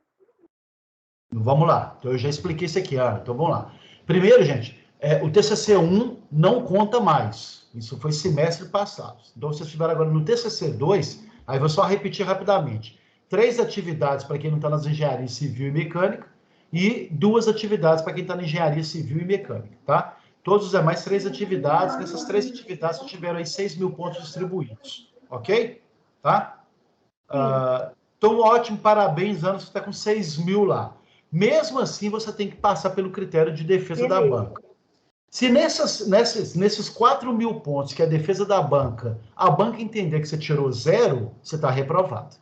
S2: Vamos lá. Então, eu já expliquei isso aqui, Ana. Então, vamos lá. Primeiro, gente, o TCC 1 não conta mais. Isso foi semestre passado. Então, vocês estiveram agora no TCC 2, aí vou só repetir rapidamente. 3 atividades para quem não está nas engenharias civil e mecânica e 2 atividades para quem está na engenharia civil e mecânica, tá? Todos os demais 3 atividades. Nessas 3 atividades, tiveram aí 6 mil pontos distribuídos. Ok? Tá? Então, ótimo, parabéns, Ana, você está com 6 mil lá. Mesmo assim, você tem que passar pelo critério de defesa da banca. Se nesses 4 mil pontos, que é a defesa da banca, a banca entender que você tirou 0, você está reprovado.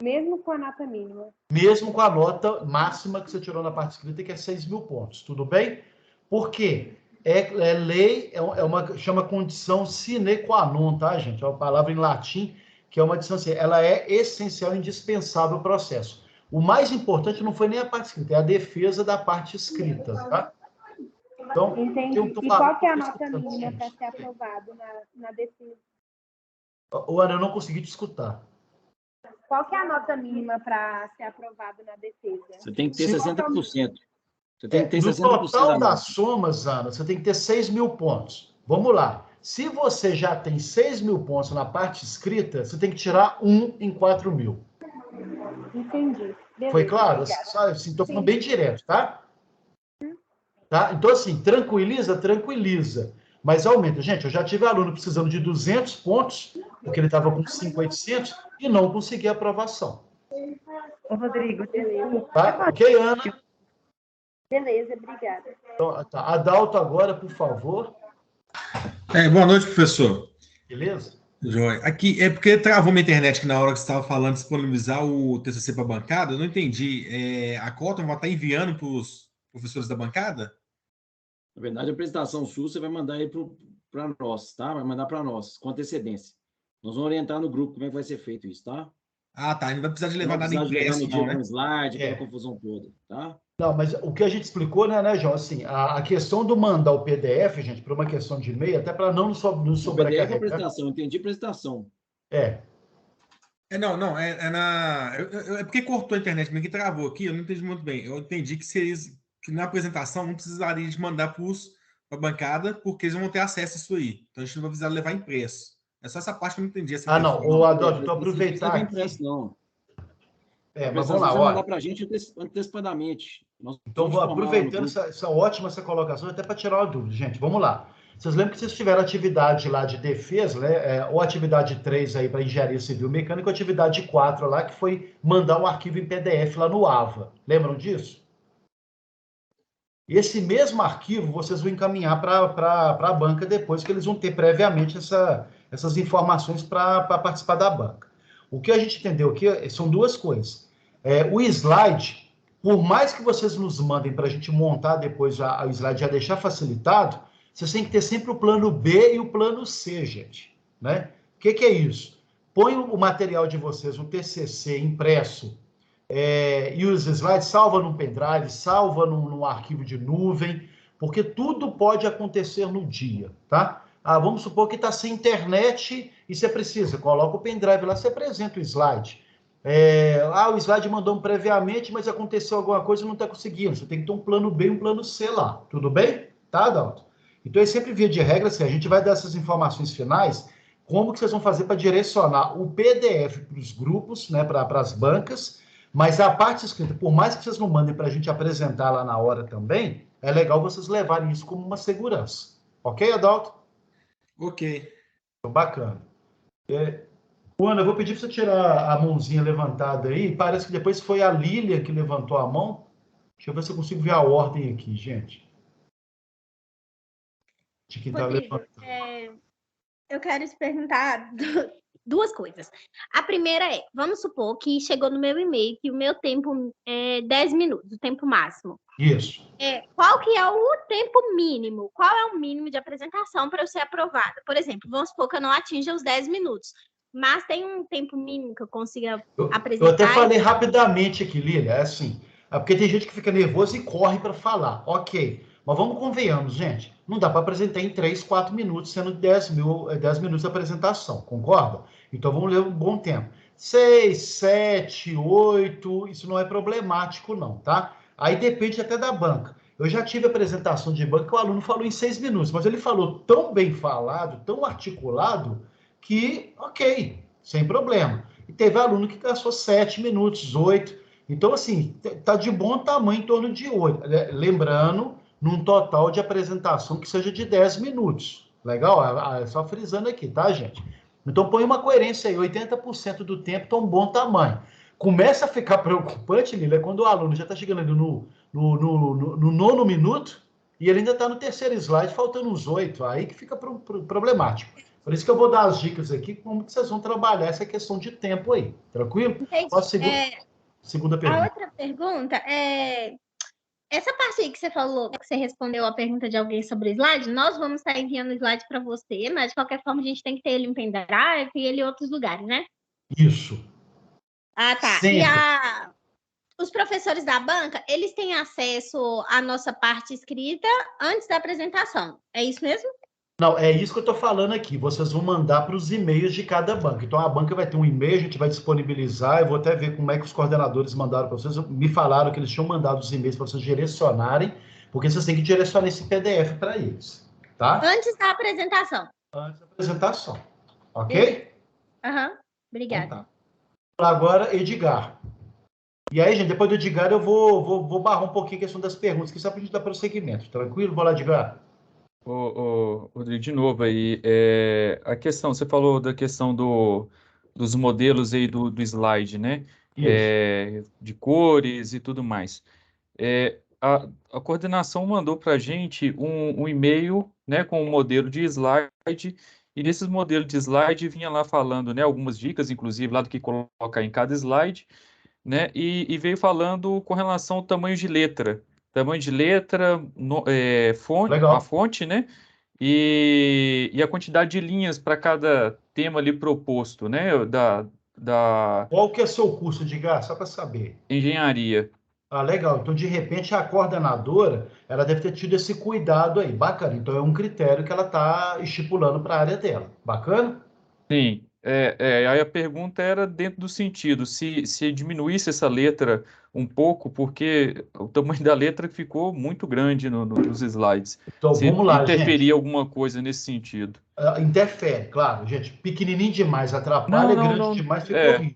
S13: Mesmo com a nota mínima?
S2: Mesmo com a nota máxima que você tirou na parte escrita, que é 6 mil pontos. Tudo bem? Por quê? Lei, chama condição sine qua non, tá, gente? É uma palavra em latim, que é uma condição assim, ela é essencial, indispensável ao processo. O mais importante não foi nem a parte escrita, é a defesa da parte escrita, tá? Então,
S13: entendi. E qual que é a nota mínima para ser aprovado na defesa?
S2: Ana, eu não consegui te escutar.
S13: Qual que é a nota mínima para ser aprovado na defesa?
S1: Você tem que ter 60%. Você tem que ter 60%
S2: no total das somas, Ana, você tem que ter 6 mil pontos. Vamos lá. Se você já tem 6 mil pontos na parte escrita, você tem que tirar 1 em 4 mil.
S13: Entendi. Beleza,
S2: foi claro? Estou falando bem direto, tá? Tá? Então, assim, tranquiliza. Mas aumenta. Gente, eu já tive aluno precisando de 200 pontos, porque ele estava com 5.800 e não conseguia aprovação.
S13: Ô, Rodrigo, desculpa.
S2: Tá? Ok, Ana?
S13: Beleza, obrigada.
S2: Então, tá. Adalto agora, por favor.
S14: Boa noite, professor.
S2: Beleza?
S14: Joia. Aqui, é porque travou minha internet que na hora que você estava falando de disponibilizar o TCC para a bancada, eu não entendi. A Cotton vai estar enviando para os professores da bancada?
S1: Na verdade, a apresentação sua você vai mandar aí para nós, tá? Vai mandar para nós, com antecedência. Nós vamos orientar no grupo como é que vai ser feito isso, tá?
S14: Ah, tá. Não vai precisar de levar nada impresso,
S1: não, né? Slide, aquela confusão toda, tá?
S2: Não, mas o que a gente explicou, né, João? Assim, a questão do mandar o PDF, gente, para uma questão de e-mail, até para não nos sobrecarregar.
S1: O PDF é apresentação, entendi apresentação.
S14: Não, é porque cortou a internet, mas que travou aqui, eu não entendi muito bem. Eu entendi que na apresentação não precisaria de mandar para a bancada, porque eles vão ter acesso a isso aí. Então a gente não vai precisar levar impresso. É só essa parte que eu não entendi.
S2: Não, Adolfo, então aproveitar.
S1: Não impresso, não.
S2: Mas vamos lá,
S1: você vai mandar para a gente antecipadamente.
S2: Então, aproveitando essa ótima colocação, até para tirar uma dúvida, gente, vamos lá. Vocês lembram que vocês tiveram atividade lá de defesa, né? Ou atividade 3 aí para engenharia civil mecânica, ou atividade 4 lá, que foi mandar um arquivo em PDF lá no AVA. Lembram disso? Esse mesmo arquivo vocês vão encaminhar para a banca depois, que eles vão ter previamente essas informações para participar da banca. O que a gente entendeu aqui são 2 coisas. O slide, por mais que vocês nos mandem para a gente montar depois o slide, já deixar facilitado, vocês têm que ter sempre o plano B e o plano C, gente. Né? O que é isso? Põe o material de vocês, o TCC impresso, e os slides, salva num pendrive, salva num arquivo de nuvem, porque tudo pode acontecer no dia, tá? vamos supor que está sem internet e você precisa, coloca o pendrive lá, você apresenta o slide. O slide mandou previamente, mas aconteceu alguma coisa e não está conseguindo. Você tem que ter um plano B e um plano C lá. Tudo bem? Tá, Adalto? Então, é sempre via de regra, assim, a gente vai dar essas informações finais, como que vocês vão fazer para direcionar o PDF para os grupos, né, para as bancas, mas a parte escrita, por mais que vocês não mandem para a gente apresentar lá na hora também, é legal vocês levarem isso como uma segurança. Ok, Adalto?
S14: Ok.
S2: Bacana. Ana, eu vou pedir para você tirar a mãozinha levantada aí. Parece que depois foi a Lília que levantou a mão. Deixa eu ver se eu consigo ver a ordem aqui, gente. De quem está levantando.
S4: Eu quero te perguntar duas coisas. A primeira é, vamos supor que chegou no meu e-mail que o meu tempo é 10 minutos, o tempo máximo.
S2: Isso.
S4: Qual que é o tempo mínimo? Qual é o mínimo de apresentação para eu ser aprovada? Por exemplo, vamos supor que eu não atinja os 10 minutos, mas tem um tempo mínimo que eu consiga apresentar.
S2: Eu até falei rapidamente aqui, Lília, é assim, porque tem gente que fica nervoso e corre para falar. Ok, mas vamos convenhamos, gente. Não dá para apresentar em 3, 4 minutos, sendo 10 minutos de apresentação, concorda? Então vamos ler um bom tempo. 6, 7, 8, isso não é problemático não, tá? Aí depende até da banca. Eu já tive apresentação de banca que o aluno falou em 6 minutos, mas ele falou tão bem falado, tão articulado, que ok, sem problema. E teve aluno que gastou 7 minutos, 8. Então, assim, tá de bom tamanho, em torno de 8. Lembrando, num total de apresentação que seja de 10 minutos. Legal? Só frisando aqui, tá, gente? Então, põe uma coerência aí. 80% do tempo tá um bom tamanho. Começa a ficar preocupante, Lila, quando o aluno já está chegando ali no 9º minuto e ele ainda está no 3º slide, faltando uns 8. Aí que fica problemático. Por isso que eu vou dar as dicas aqui, como que vocês vão trabalhar essa questão de tempo aí. Tranquilo?
S4: Entendi.
S2: Segunda pergunta.
S4: A outra pergunta é... Essa parte aí que você falou, que você respondeu a pergunta de alguém sobre o slide, nós vamos estar enviando o slide para você, mas de qualquer forma a gente tem que ter ele em pendrive e ele em outros lugares, né?
S2: Isso.
S4: Ah, tá.
S2: Sempre.
S4: E os professores da banca, eles têm acesso à nossa parte escrita antes da apresentação. É isso mesmo?
S2: Não, é isso que eu estou falando aqui. Vocês vão mandar para os e-mails de cada banca. Então, a banca vai ter um e-mail, a gente vai disponibilizar. Eu vou até ver como é que os coordenadores mandaram para vocês. Me falaram que eles tinham mandado os e-mails para vocês direcionarem, porque vocês têm que direcionar esse PDF para eles, tá?
S4: Antes da apresentação.
S2: Antes da apresentação. Ok?
S4: Obrigada.
S2: Então, tá. Agora, Edgar. E aí, gente, depois do Edgar, eu vou barrar um pouquinho a questão das perguntas, que só para a gente dar prosseguimento. Tranquilo? Vou lá, Edgar.
S10: Rodrigo, de novo aí, a questão, você falou da questão dos modelos aí do slide, né? De cores e tudo mais. A coordenação mandou para a gente um e-mail, né, com um modelo de slide, e nesses modelos de slide vinha lá falando, né, algumas dicas, inclusive, lá do que colocar em cada slide, né, e veio falando com relação ao tamanho de letra. Tamanho de letra, fonte, a fonte, né? E a quantidade de linhas para cada tema ali proposto, né?
S2: Qual que é o seu curso, Edgar? Só para saber.
S10: Engenharia.
S2: Ah, legal. Então, de repente, a coordenadora, ela deve ter tido esse cuidado aí. Bacana. Então, é um critério que ela está estipulando para a área dela. Bacana?
S10: Sim. Aí a pergunta era dentro do sentido, se diminuísse essa letra um pouco, porque o tamanho da letra ficou muito grande nos slides.
S2: Então,
S10: se
S2: vamos lá,
S10: interferia alguma coisa nesse sentido.
S2: Interfere, claro, gente. Pequenininho demais atrapalha, grande demais fica horrível.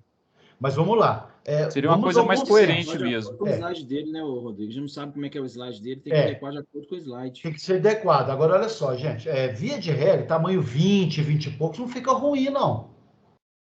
S2: Mas vamos lá.
S10: Seria uma coisa mais coerente mesmo.
S1: O slide dele, né, Rodrigo? A gente não sabe como é que é o slide dele, tem que adequar de acordo com o slide.
S2: Tem que ser adequado. Agora, olha só, gente. Via de regra, tamanho 20, 20 e poucos, não fica ruim, não.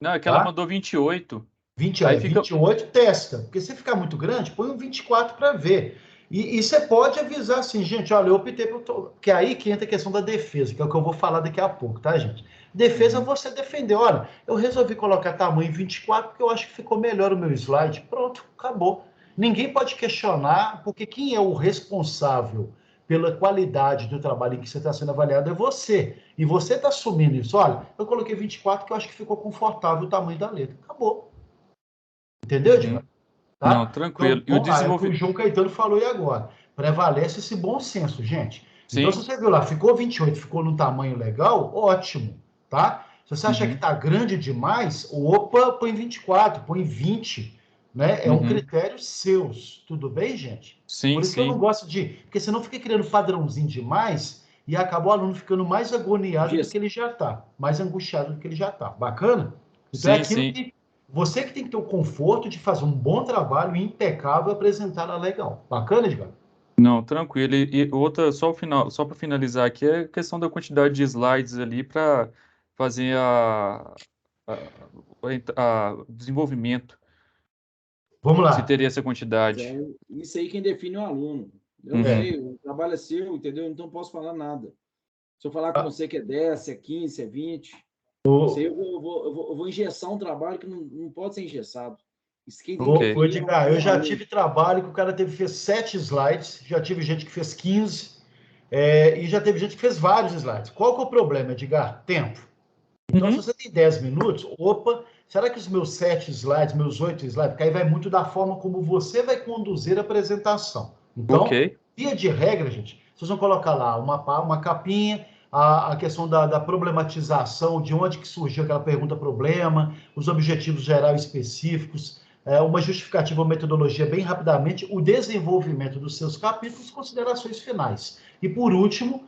S10: Não, é que ela mandou 28.
S2: 28 testa. Porque se ficar muito grande, põe um 24 para ver. E você pode avisar assim, gente, olha, eu optei por... Porque aí que entra a questão da defesa, que é o que eu vou falar daqui a pouco, tá, gente? Defesa você defender. Olha, eu resolvi colocar tamanho 24 porque eu acho que ficou melhor o meu slide. Pronto, acabou. Ninguém pode questionar, porque quem é o responsável pela qualidade do trabalho em que você está sendo avaliado é você. E você está assumindo isso. Olha, eu coloquei 24 porque eu acho que ficou confortável o tamanho da letra. Acabou. Entendeu, Edgar? Tá?
S10: Não, tranquilo.
S2: Então, o João Caetano falou aí agora. Prevalece esse bom senso, gente. Então, se você viu lá, ficou 28, ficou num tamanho legal, ótimo, tá? Se você acha que está grande demais, opa, põe 24, põe 20, né? É um critério seu, tudo bem, gente?
S10: Sim,
S2: Por isso que eu não gosto de... Porque senão fica criando padrãozinho demais e acaba o aluno ficando mais agoniado do que ele já está, mais angustiado do que ele já está. Bacana? Então é aquilo que... Você que tem que ter o conforto de fazer um bom trabalho impecável e apresentar ela legal. Bacana, Edgar?
S10: Não, tranquilo. E outra, só para finalizar aqui, é a questão da quantidade de slides ali para fazer o desenvolvimento.
S2: Vamos lá.
S10: Se teria essa quantidade.
S1: Isso aí quem define é o aluno. Eu não sei, o trabalho é seu, entendeu? Então não posso falar nada. Se eu falar com você que é 10, se é 15, se é 20, isso aí eu vou engessar um trabalho que não pode ser engessado.
S2: Edgar, eu já tive trabalho que o cara fez 7 slides, já tive gente que fez 15, e já teve gente que fez vários slides. Qual que é o problema, Edgar? Tempo. Então, se você tem 10 minutos, será que os meus 7 slides, meus 8 slides, porque aí vai muito da forma como você vai conduzir a apresentação. Então, via de regra, gente, vocês vão colocar lá uma capinha, a questão da problematização, de onde que surgiu aquela pergunta-problema, os objetivos gerais específicos, uma justificativa ou metodologia bem rapidamente, o desenvolvimento dos seus capítulos, considerações finais. E, por último,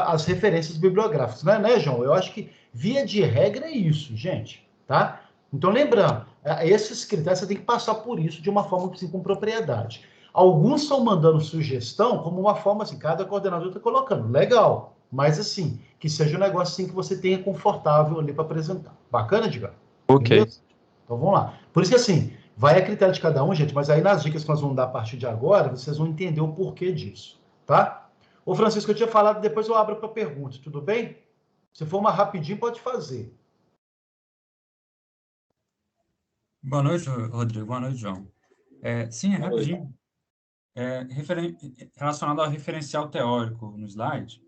S2: as referências bibliográficas. Né, João? Eu acho que, via de regra, é isso, gente. Tá? Então, lembrando, esses critérios você tem que passar por isso de uma forma assim, com propriedade. Alguns estão mandando sugestão como uma forma assim, cada coordenador está colocando. Legal, mas assim, que seja um negócio assim que você tenha confortável ali para apresentar. Bacana, Edgar?
S10: Ok.
S2: Beleza? Então, vamos lá. Por isso que assim, vai a critério de cada um, gente, mas aí nas dicas que nós vamos dar a partir de agora, vocês vão entender o porquê disso, tá? Ô, Francisco, eu tinha falado, depois eu abro para perguntas, tudo bem? Se for uma rapidinho, pode fazer.
S15: Boa noite, Rodrigo. Boa noite, João. Sim, rapidinho. Relacionado ao referencial teórico no slide,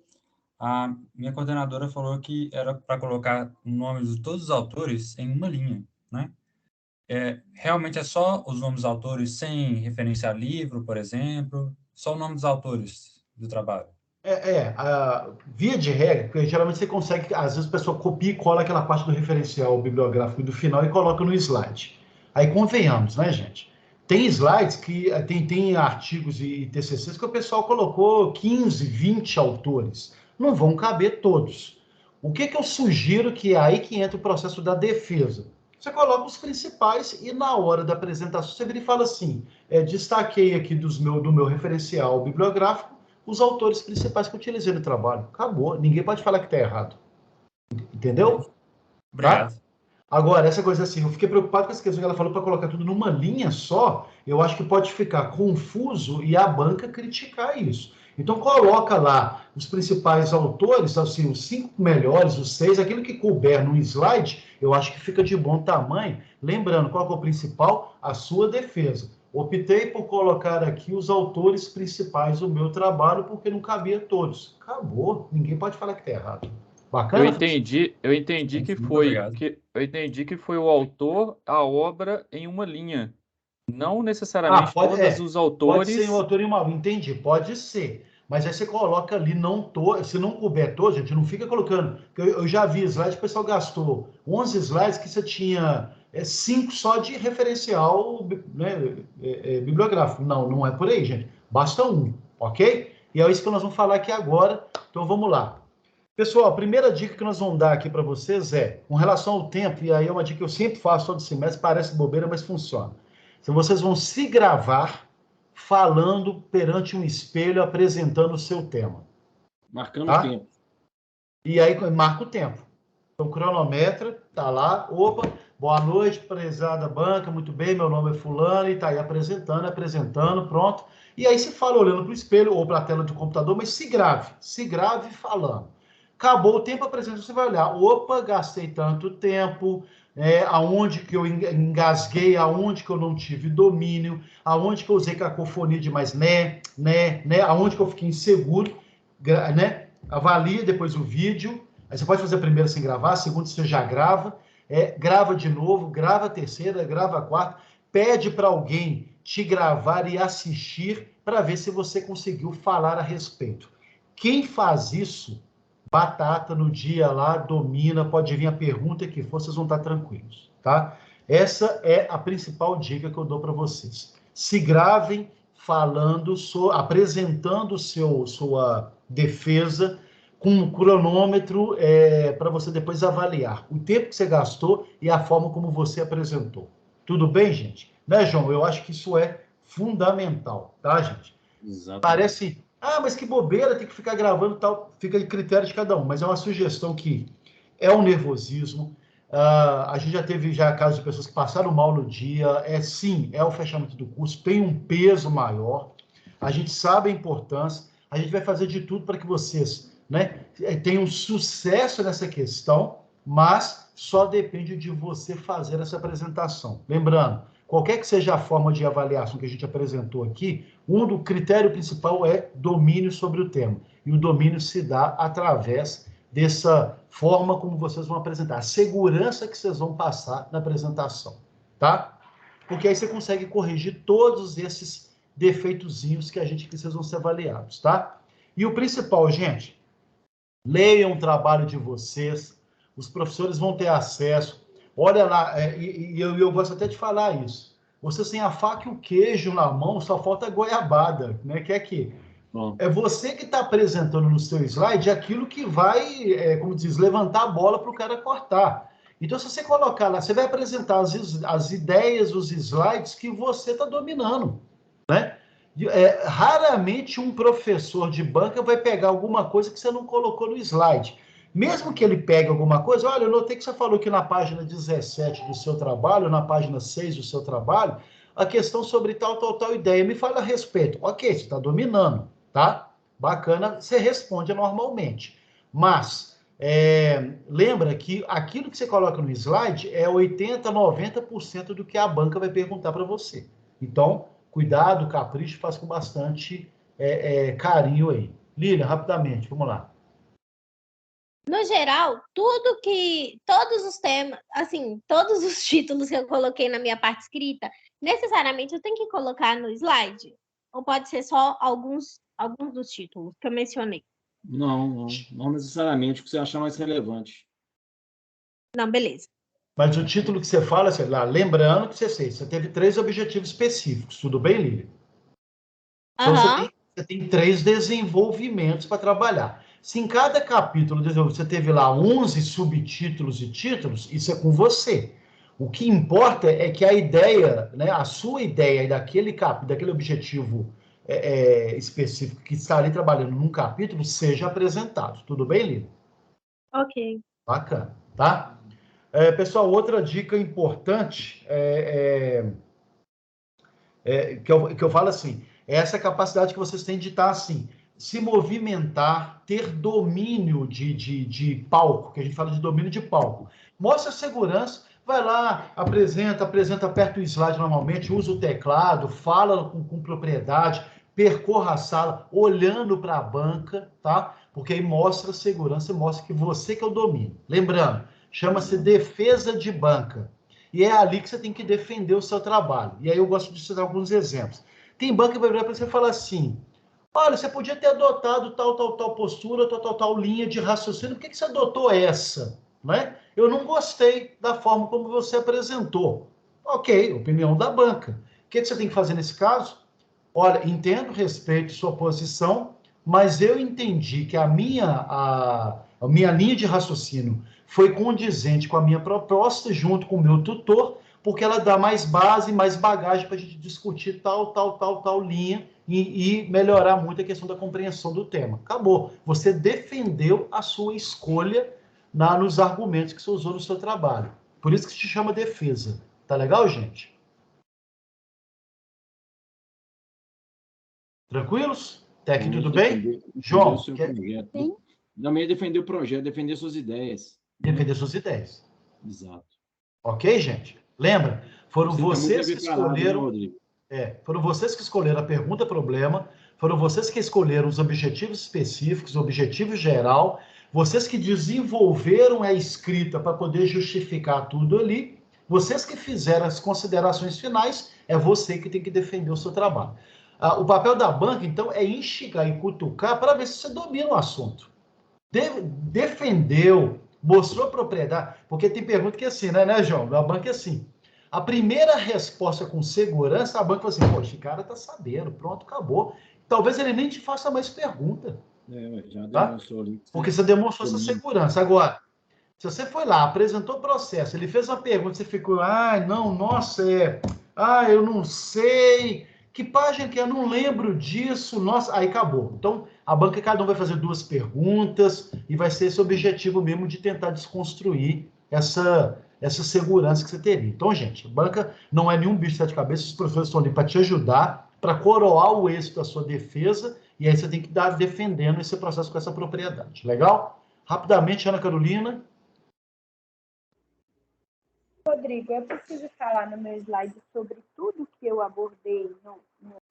S15: a minha coordenadora falou que era para colocar o nome de todos os autores em uma linha, né? Realmente é só os nomes dos autores sem referenciar livro, por exemplo? Só o nome dos autores do trabalho?
S2: Via de regra, porque geralmente você consegue, às vezes a pessoa copia e cola aquela parte do referencial bibliográfico do final e coloca no slide. Aí convenhamos, né, gente? Tem slides que tem artigos e TCCs que o pessoal colocou 15, 20 autores. Não vão caber todos. O que eu sugiro que é aí que entra o processo da defesa? Você coloca os principais e na hora da apresentação você vira e fala assim, destaquei aqui do meu referencial bibliográfico os autores principais que eu utilizei no trabalho. Acabou. Ninguém pode falar que está errado. Entendeu?
S15: Obrigado.
S2: Tá? Agora, essa coisa assim, eu fiquei preocupado com essa questão que ela falou para colocar tudo numa linha só, eu acho que pode ficar confuso e a banca criticar isso. Então, coloca lá os principais autores, assim, os 5 melhores, os 6, aquilo que couber no slide, eu acho que fica de bom tamanho. Lembrando, qual que é o principal? A sua defesa. Optei por colocar aqui os autores principais do meu trabalho, porque não cabia todos. Acabou. Ninguém pode falar que está errado. Bacana?
S10: Eu entendi que foi o autor, a obra em uma linha. Não necessariamente todos os autores.
S2: Pode ser um autor em uma linha, entendi, pode ser. Mas aí você coloca ali, se não couber todos, gente, não fica colocando. Eu já vi slides, o pessoal gastou 11 slides que você tinha 5 só de referencial, né, bibliográfico. Não é por aí, gente. Basta 1, ok? E é isso que nós vamos falar aqui agora. Então vamos lá. Pessoal, a primeira dica que nós vamos dar aqui para vocês com relação ao tempo, e aí é uma dica que eu sempre faço todo semestre, parece bobeira, mas funciona. Então vocês vão se gravar falando perante um espelho, apresentando o seu tema.
S1: Marcando o tempo.
S2: E aí marca o tempo. Então, cronometra, tá lá. Opa, boa noite, prezada banca, muito bem, meu nome é fulano, e tá aí apresentando, pronto. E aí se fala olhando para o espelho ou para a tela do computador, mas se grave falando. Acabou o tempo, a apresentação, você vai olhar. Opa, gastei tanto tempo, aonde que eu engasguei, aonde que eu não tive domínio, aonde que eu usei cacofonia demais, aonde que eu fiquei inseguro, né? Avalie depois o vídeo. Aí você pode fazer a primeira sem gravar, a segunda você já grava, grava de novo, grava a terceira, grava a quarta, pede para alguém te gravar e assistir para ver se você conseguiu falar a respeito. Quem faz isso, batata no dia lá, domina, pode vir a pergunta que for, vocês vão estar tranquilos, tá? Essa é a principal dica que eu dou para vocês. Se gravem falando, apresentando sua defesa com um cronômetro para você depois avaliar o tempo que você gastou e a forma como você apresentou. Tudo bem, gente? Né, João? Eu acho que isso é fundamental, tá, gente?
S1: Exatamente.
S2: Parece, mas que bobeira, tem que ficar gravando e tal, fica de critério de cada um, mas é uma sugestão que é um nervosismo. A gente já teve casos de pessoas que passaram mal no dia, sim, é o fechamento do curso, tem um peso maior, a gente sabe a importância, a gente vai fazer de tudo para que vocês, né, tenham sucesso nessa questão, mas só depende de você fazer essa apresentação. Lembrando, qualquer que seja a forma de avaliação que a gente apresentou aqui, do critério principal é domínio sobre o tema. E o domínio se dá através dessa forma como vocês vão apresentar, a segurança que vocês vão passar na apresentação, tá? Porque aí você consegue corrigir todos esses defeitozinhos que vocês vão ser avaliados, tá? E o principal, gente, leiam o trabalho de vocês, os professores vão ter acesso. Olha lá, eu gosto até de falar isso. Vocês têm a faca e o queijo na mão, só falta a goiabada, né? Que é que é você que está apresentando no seu slide aquilo que vai, como diz, levantar a bola para o cara cortar. Então, se você colocar lá, você vai apresentar as ideias, os slides que você está dominando, né? Raramente um professor de banca vai pegar alguma coisa que você não colocou no slide. Mesmo que ele pegue alguma coisa, olha, eu notei que você falou que na página 17 do seu trabalho, na página 6 do seu trabalho, a questão sobre tal ideia, me fala a respeito. Ok, você está dominando, tá? Bacana, você responde normalmente. Mas, lembra que aquilo que você coloca no slide é 80%, 90% do que a banca vai perguntar para você. Então, cuidado, capricho, faz com bastante carinho aí. Lília, rapidamente, vamos lá.
S4: No geral, todos os temas, assim, todos os títulos que eu coloquei na minha parte escrita, necessariamente eu tenho que colocar no slide? Ou pode ser só alguns dos títulos que eu mencionei?
S1: Não necessariamente o que você achar mais relevante.
S4: Não, beleza.
S2: Mas o título que você fala, sei lá, lembrando que você teve 3 objetivos específicos, tudo bem, Lília? Então, você tem 3 desenvolvimentos para trabalhar. Se em cada capítulo você teve lá 11 subtítulos e títulos, isso é com você. O que importa é que a ideia, né, a sua ideia daquele objetivo específico que está ali trabalhando num capítulo seja apresentado. Tudo bem, Lívia?
S4: Ok.
S2: Bacana, tá? Pessoal, outra dica importante que eu falo assim, é essa capacidade que vocês têm de estar assim, se movimentar, ter domínio de palco, que a gente fala de domínio de palco. Mostra segurança, vai lá, apresenta, aperta o slide normalmente, usa o teclado, fala com propriedade, percorra a sala, olhando para a banca, tá? Porque aí mostra segurança e mostra que você que é o domínio. Lembrando, chama-se defesa de banca. E é ali que você tem que defender o seu trabalho. E aí eu gosto de citar alguns exemplos. Tem banca que vai virar para você e falar assim, olha, você podia ter adotado tal postura, tal linha de raciocínio. Por que você adotou essa? Né? Eu não gostei da forma como você apresentou. Ok, opinião da banca. O que você tem que fazer nesse caso? Olha, entendo, respeito sua posição, mas eu entendi que a minha linha de raciocínio foi condizente com a minha proposta, junto com o meu tutor, porque ela dá mais base, mais bagagem para a gente discutir tal linha e melhorar muito a questão da compreensão do tema. Acabou. Você defendeu a sua escolha nos argumentos que você usou no seu trabalho. Por isso que se chama defesa. Tá legal, gente? Tranquilos? Até aqui tudo bem? João?
S1: Também é defender o projeto, defender suas ideias.
S2: Defender suas ideias.
S1: Exato.
S2: Ok, gente? Lembra? Foram vocês que escolheram... foram vocês que escolheram a pergunta-problema, foram vocês que escolheram os objetivos específicos, o objetivo geral, vocês que desenvolveram a escrita para poder justificar tudo ali, vocês que fizeram as considerações finais, é você que tem que defender o seu trabalho. O papel da banca, então, é instigar e cutucar para ver se você domina o assunto. Defendeu, mostrou propriedade, porque tem pergunta que é assim, né, João? A banca é assim. A primeira resposta com segurança, a banca fala assim, poxa, esse cara tá sabendo, pronto, acabou. Talvez ele nem te faça mais pergunta.
S1: Já
S2: tá?
S1: demonstrou ali.
S2: Porque você demonstrou essa segurança. Agora, se você foi lá, apresentou o processo, ele fez uma pergunta, você ficou, não, nossa, eu não sei, que página que é? Eu não lembro disso, nossa, aí acabou. Então, a banca, cada um vai fazer 2 perguntas e vai ser esse objetivo mesmo de tentar desconstruir essa segurança que você teria. Então, gente, a banca não é nenhum bicho de 7 cabeças, os professores estão ali para te ajudar, para coroar o êxito da sua defesa, e aí você tem que dar defendendo esse processo com essa propriedade. Legal? Rapidamente, Ana Carolina.
S13: Rodrigo, eu preciso falar no meu slide sobre tudo que eu abordei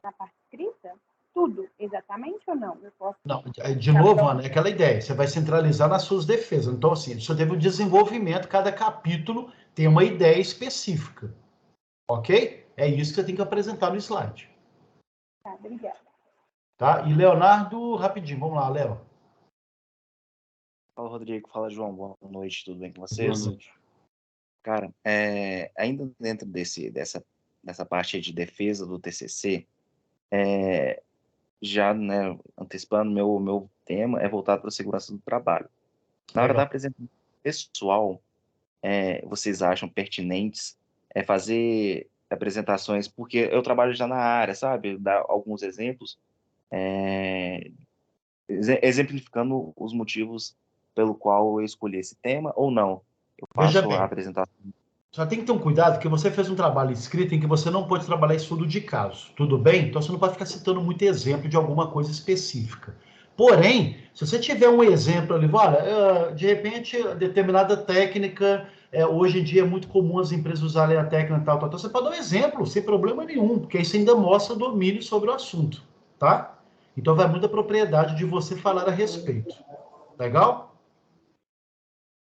S13: na parte escrita? Tudo, exatamente ou não? Eu posso...
S2: Não, de novo, Ana, é aquela ideia. Você vai centralizar nas suas defesas. Então, assim, você teve um desenvolvimento, cada capítulo tem uma ideia específica. Ok? É isso que você tem que apresentar no slide.
S13: Tá, obrigada.
S2: Tá? E Leonardo, rapidinho, vamos lá, Léo.
S16: Fala, Rodrigo. Fala, João. Boa noite, tudo bem com vocês?
S2: Boa noite.
S16: Cara, ainda dentro dessa parte de defesa do TCC, já, né, antecipando, meu tema é voltado para a segurança do trabalho. Na hora da apresentação pessoal, vocês acham pertinentes fazer apresentações, porque eu trabalho já na área, sabe? Dar alguns exemplos, exemplificando os motivos pelo qual eu escolhi esse tema, ou não? Eu faço a apresentação.
S2: Só tem que ter um cuidado, porque você fez um trabalho escrito em que você não pode trabalhar estudo de caso. Tudo bem? Então você não pode ficar citando muito exemplo de alguma coisa específica. Porém, se você tiver um exemplo ali, olha, de repente, determinada técnica, hoje em dia é muito comum as empresas usarem a técnica tal, você pode dar um exemplo, sem problema nenhum, porque isso ainda mostra domínio sobre o assunto, tá? Então vai muita propriedade de você falar a respeito. Legal?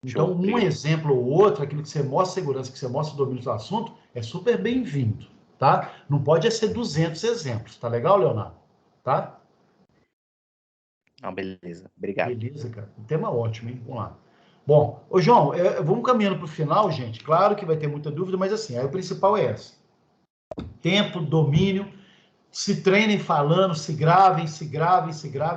S2: Então, um exemplo ou outro, aquilo que você mostra segurança, que você mostra domínio do assunto, é super bem-vindo, tá? Não pode ser 200 exemplos, tá legal, Leonardo? Tá?
S16: Não, beleza. Obrigado.
S2: Beleza, cara. Um tema ótimo, hein? Vamos lá. Bom, ô João, vamos caminhando para o final, gente. Claro que vai ter muita dúvida, mas assim, aí o principal é essa. Tempo, domínio, se treinem falando, se gravem,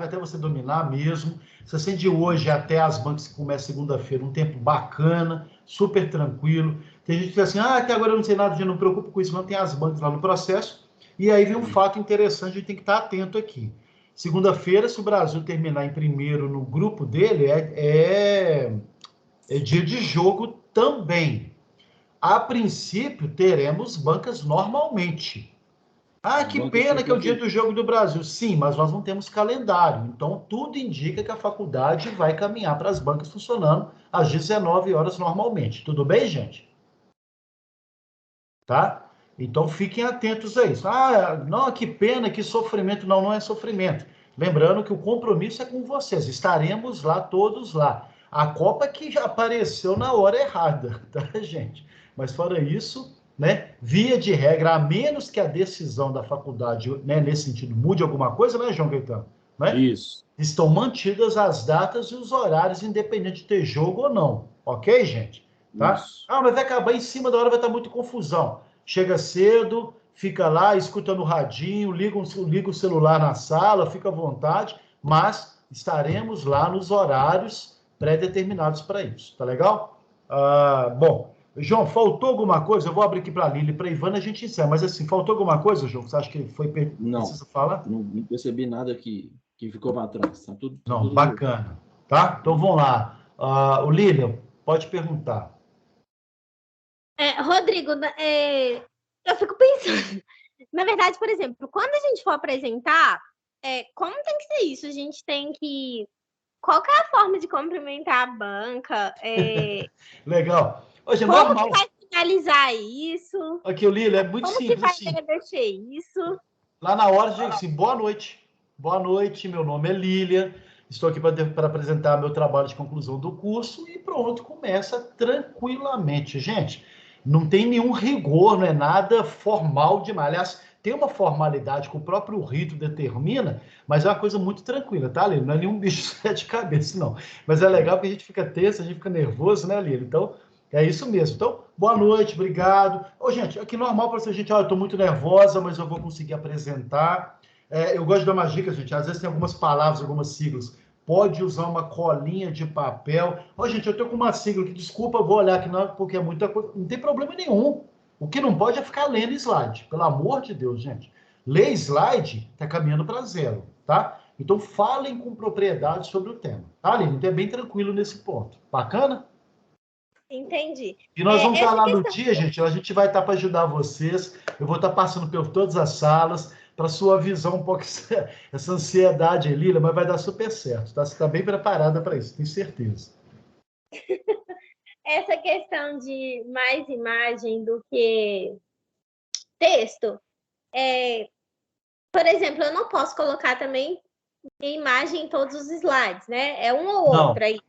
S2: até você dominar mesmo. Se você de hoje até as bancas que começam segunda-feira, um tempo bacana, super tranquilo. Tem gente que diz assim, até agora eu não sei nada, não me preocupo com isso, não, tem as bancas lá no processo. E aí vem um fato interessante, a gente tem que estar atento aqui. Segunda-feira, se o Brasil terminar em primeiro no grupo dele, é dia de jogo também. A princípio, teremos bancas normalmente. Que pena que é o dia do jogo do Brasil. Sim, mas nós não temos calendário. Então, tudo indica que a faculdade vai caminhar para as bancas funcionando às 19 horas normalmente. Tudo bem, gente? Tá? Então, fiquem atentos a isso. Não, que pena, que sofrimento. Não é sofrimento. Lembrando que o compromisso é com vocês. Estaremos lá, todos lá. A Copa que já apareceu na hora errada, tá, gente? Mas fora isso... né? Via de regra, a menos que a decisão da faculdade, né, nesse sentido, mude alguma coisa, né, João Caetano? Né?
S1: Isso.
S2: Estão mantidas as datas e os horários, independente de ter jogo ou não. Ok, gente? Tá? Mas vai acabar em cima da hora, vai estar muita confusão. Chega cedo, fica lá, escuta no radinho, liga o celular na sala, fica à vontade, mas estaremos lá nos horários pré-determinados para isso. Tá legal? Bom, João, faltou alguma coisa? Eu vou abrir aqui para a Lili, para a Ivana, a gente encerra. Mas assim, faltou alguma coisa, João? Você acha que foi preciso falar?
S1: Não percebi nada que ficou para trás. Tá tudo,
S2: tudo bacana. Tá? Então vamos lá. O Lilian, pode perguntar.
S4: Rodrigo, eu fico pensando. Na verdade, por exemplo, quando a gente for apresentar, como tem que ser isso? A gente tem que... Qual que é a forma de cumprimentar a banca?
S2: Legal. Hoje é
S4: como
S2: normal.
S4: que vai finalizar isso?
S2: Aqui, o Lili, é muito simples.
S4: Como que vai agradecer isso?
S2: Lá na hora, gente, assim, boa noite. Boa noite, meu nome é Lilian. Estou aqui para apresentar meu trabalho de conclusão do curso e pronto, começa tranquilamente. Gente, não tem nenhum rigor, não é nada formal demais. Aliás, tem uma formalidade que o próprio rito determina, mas é uma coisa muito tranquila, tá, Lílio? Não é nenhum bicho de 7 cabeças, não. Mas é legal porque a gente fica tenso, a gente fica nervoso, né, Lílio? Então, é isso mesmo. Então, boa noite, obrigado. Ô, gente, aqui normal para você, gente, eu estou muito nervosa, mas eu vou conseguir apresentar. Eu gosto de dar uma dica, gente, às vezes tem algumas palavras, algumas siglas. Pode usar uma colinha de papel. Ô, gente, eu estou com uma sigla aqui, desculpa, eu vou olhar aqui, não, porque é muita coisa. Não tem problema nenhum. O que não pode é ficar lendo slide. Pelo amor de Deus, gente. Ler slide está caminhando para zero, tá? Então, falem com propriedade sobre o tema. Tá, Aline? Então, é bem tranquilo nesse ponto. Bacana?
S4: Entendi.
S2: E nós vamos estar lá no
S4: questão...
S2: dia, gente. A gente vai estar para ajudar vocês. Eu vou estar passando por todas as salas para suavizar um pouco essa ansiedade aí, Lília, mas vai dar super certo, tá? Você está bem preparada para isso, tenho certeza.
S4: Essa questão de mais imagem do que texto, por exemplo, eu não posso colocar também imagem em todos os slides, né? É um ou outro, é isso.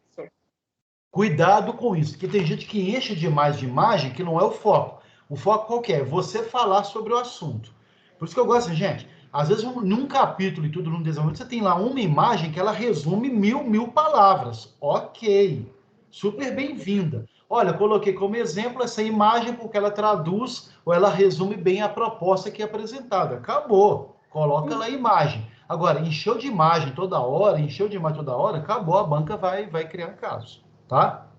S2: Cuidado com isso, porque tem gente que enche demais de imagem, que não é o foco. O foco qual que é? Você falar sobre o assunto. Por isso que eu gosto, gente, às vezes num capítulo e tudo, num desenvolvimento, você tem lá uma imagem que ela resume mil palavras. Ok. Super bem-vinda. Olha, coloquei como exemplo essa imagem porque ela traduz ou ela resume bem a proposta que é apresentada. Acabou. Coloca lá a imagem. Agora, encheu de imagem toda hora, acabou, a banca vai criar casos, tá?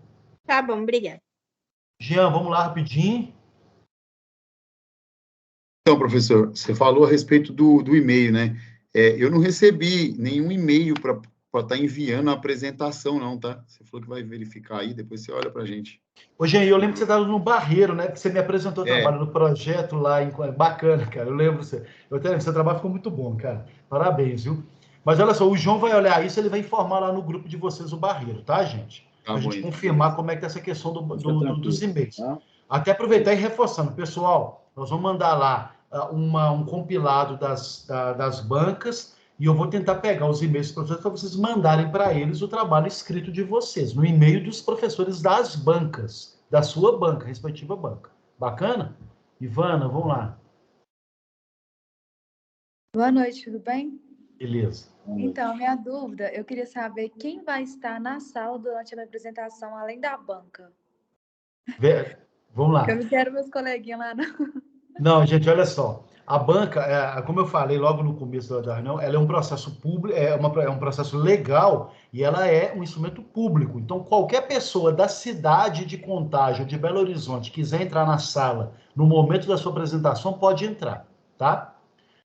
S4: Tá bom, obrigada.
S2: Jean, vamos lá rapidinho.
S3: Então, professor, você falou a respeito do e-mail, né? Eu não recebi nenhum e-mail para estar enviando a apresentação, não, tá? Você falou que vai verificar aí, depois você olha para a gente.
S2: Ô, Jean, eu lembro que você estava no Barreiro, né? Que você me apresentou o trabalho no projeto lá. Bacana, cara. Eu lembro você. Seu trabalho ficou muito bom, cara. Parabéns, viu? Mas olha só, o João vai olhar isso, ele vai informar lá no grupo de vocês o Barreiro, tá, gente? Para a gente confirmar como é que tá essa questão dos e-mails. Tá? Até aproveitar e reforçando. Pessoal, nós vamos mandar lá um compilado das bancas e eu vou tentar pegar os e-mails dos professores para vocês mandarem para eles o trabalho escrito de vocês, no e-mail dos professores das bancas, da sua banca, respectiva banca. Bacana? Ivana, vamos lá.
S6: Boa noite, tudo bem?
S2: Beleza.
S6: Então, minha dúvida, eu queria saber quem vai estar na sala durante a minha apresentação, além da banca.
S2: Vamos lá.
S6: Eu não quero meus coleguinhas lá, não.
S2: Não, gente, olha só. A banca, como eu falei logo no começo da reunião, ela é um processo público, é um processo legal e ela é um instrumento público. Então, qualquer pessoa da cidade de Contagem, de Belo Horizonte, quiser entrar na sala no momento da sua apresentação, pode entrar, tá?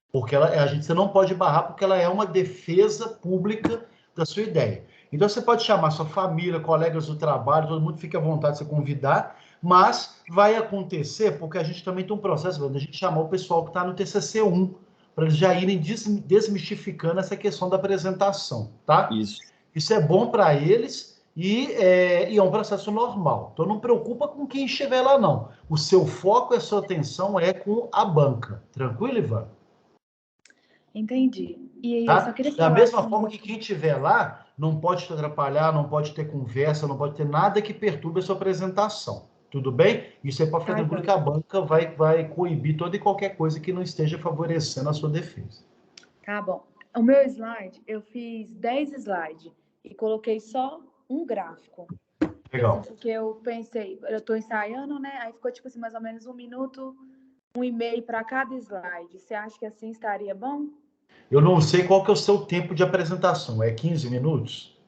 S2: Porque você não pode barrar, porque ela é uma defesa pública da sua ideia. Então, você pode chamar sua família, colegas do trabalho, todo mundo fica à vontade de se convidar, mas vai acontecer, porque a gente também tem um processo de a gente chamar o pessoal que está no TCC1, para eles já irem desmistificando essa questão da apresentação, tá? Isso é bom para eles e é um processo normal. Então, não preocupa com quem estiver lá, não. O seu foco e a sua atenção é com a banca. Tranquilo, Ivan?
S6: Entendi. E
S2: tá?
S6: eu só queria falar
S2: da mesma forma que quem estiver lá não pode te atrapalhar, não pode ter conversa, não pode ter nada que perturbe a sua apresentação. Tudo bem? Isso é para ficar tranquilo que a banca vai coibir toda e qualquer coisa que não esteja favorecendo a sua defesa.
S6: Tá bom. O meu slide, eu fiz 10 slides e coloquei só um gráfico.
S2: Legal.
S6: Porque eu pensei, eu estou ensaiando, né? Aí ficou tipo assim, mais ou menos 1 minuto, 1,5 para cada slide. Você acha que assim estaria bom?
S2: Eu não sei qual que é o seu tempo de apresentação. É 15 minutos?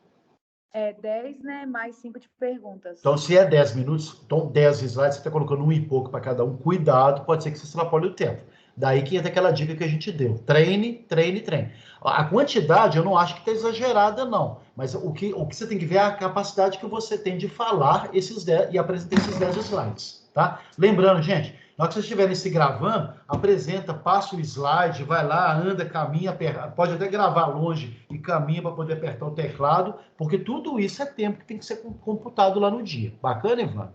S6: É 10, né? Mais 5 de perguntas.
S2: Então, se é 10 minutos, então 10 slides, você está colocando 1 e pouco para cada um. Cuidado, pode ser que você extrapole o tempo. Daí que entra aquela dica que a gente deu. Treine, treine, treine. A quantidade eu não acho que está exagerada, não. Mas o que você tem que ver é a capacidade que você tem de falar esses 10 e apresentar esses 10 slides. Tá? Lembrando, gente, na hora que vocês estiverem se gravando, apresenta, passa o slide, vai lá, anda, caminha, pode até gravar longe e caminha para poder apertar o teclado, porque tudo isso é tempo que tem que ser computado lá no dia. Bacana, Ivan?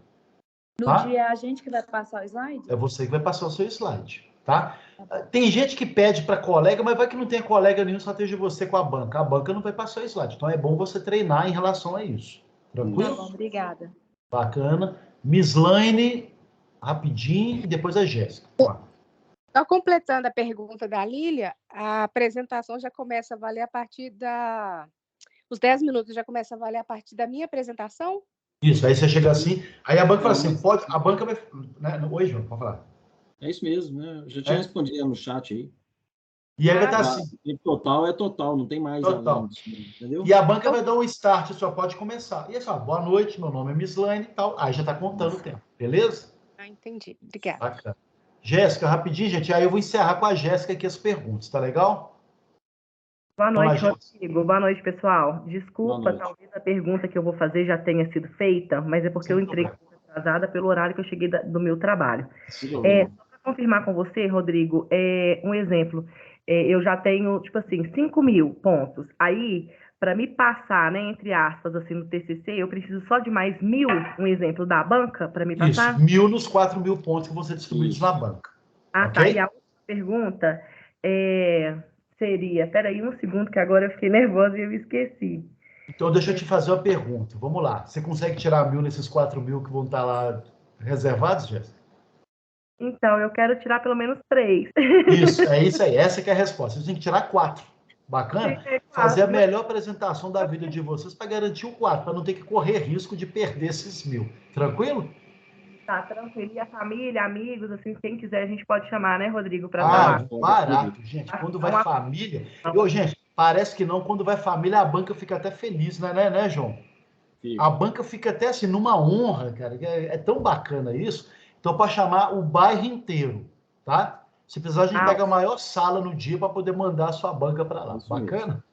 S6: No dia é a gente que vai passar o slide?
S2: É você que vai passar o seu slide, tá? Tem gente que pede para colega, mas vai que não tem colega nenhum, só esteja você com a banca. A banca não vai passar o slide. Então é bom você treinar em relação a isso. Tranquilo?
S6: Tá bom, obrigada.
S2: Bacana. Miss Laine, rapidinho, e depois a Jéssica.
S13: Só completando a pergunta da Lília, a apresentação já começa a valer a partir os 10 minutos já começa a valer a partir da minha apresentação?
S2: Isso, aí você chega assim, aí a banca fala assim, a banca vai... Né? Oi, João, pode falar.
S1: É isso mesmo, né? Eu já tinha respondido no chat aí.
S2: E aí vai estar assim.
S1: Total é total, não tem mais.
S2: Total.
S1: Entendeu?
S2: E a banca vai dar um start, só pode começar. E é só, boa noite, meu nome é Mislaine e tal. Aí já está contando o tempo, beleza?
S13: Entendi. Obrigada.
S2: Bacana. Jéssica, rapidinho, gente. Aí eu vou encerrar com a Jéssica aqui as perguntas, tá legal?
S17: Boa noite, Rodrigo. Boa noite, pessoal. Desculpa, talvez a pergunta que eu vou fazer já tenha sido feita, mas é porque eu entrei atrasada pelo horário que eu cheguei do meu trabalho. Só para confirmar com você, Rodrigo, um exemplo. Eu já tenho, tipo assim, 5.000 pontos. Aí, para me passar, né, entre aspas, assim, no TCC, eu preciso só de mais 1.000, um exemplo da banca, para me passar?
S2: Isso, 1.000 nos 4.000 pontos que você distribuídos na banca.
S17: Ah, okay? Tá. E a outra pergunta seria... Peraí, um segundo, que agora eu fiquei nervosa e eu esqueci.
S2: Então, deixa eu te fazer uma pergunta. Vamos lá. Você consegue tirar 1.000 nesses 4.000 que vão estar lá reservados, Jéssica?
S17: Então, eu quero tirar pelo menos 3.
S2: Isso, é isso aí. Essa que é a resposta. Você tem que tirar 4. Bacana? Fazer a melhor apresentação da vida de vocês para garantir o 4, para não ter que correr risco de perder esses 1.000. Tranquilo?
S17: Tá, tranquilo. E a família, amigos, assim, quem quiser, a gente pode chamar, né, Rodrigo, para falar.
S2: Barato, gente. Quando vai família... gente, parece que não. Quando vai família, a banca fica até feliz, né, João? Sim. A banca fica até assim, numa honra, cara. É tão bacana isso. Então, para chamar o bairro inteiro, tá? Se precisar, a gente pega a maior sala no dia para poder mandar a sua banca para lá. Isso. Bacana?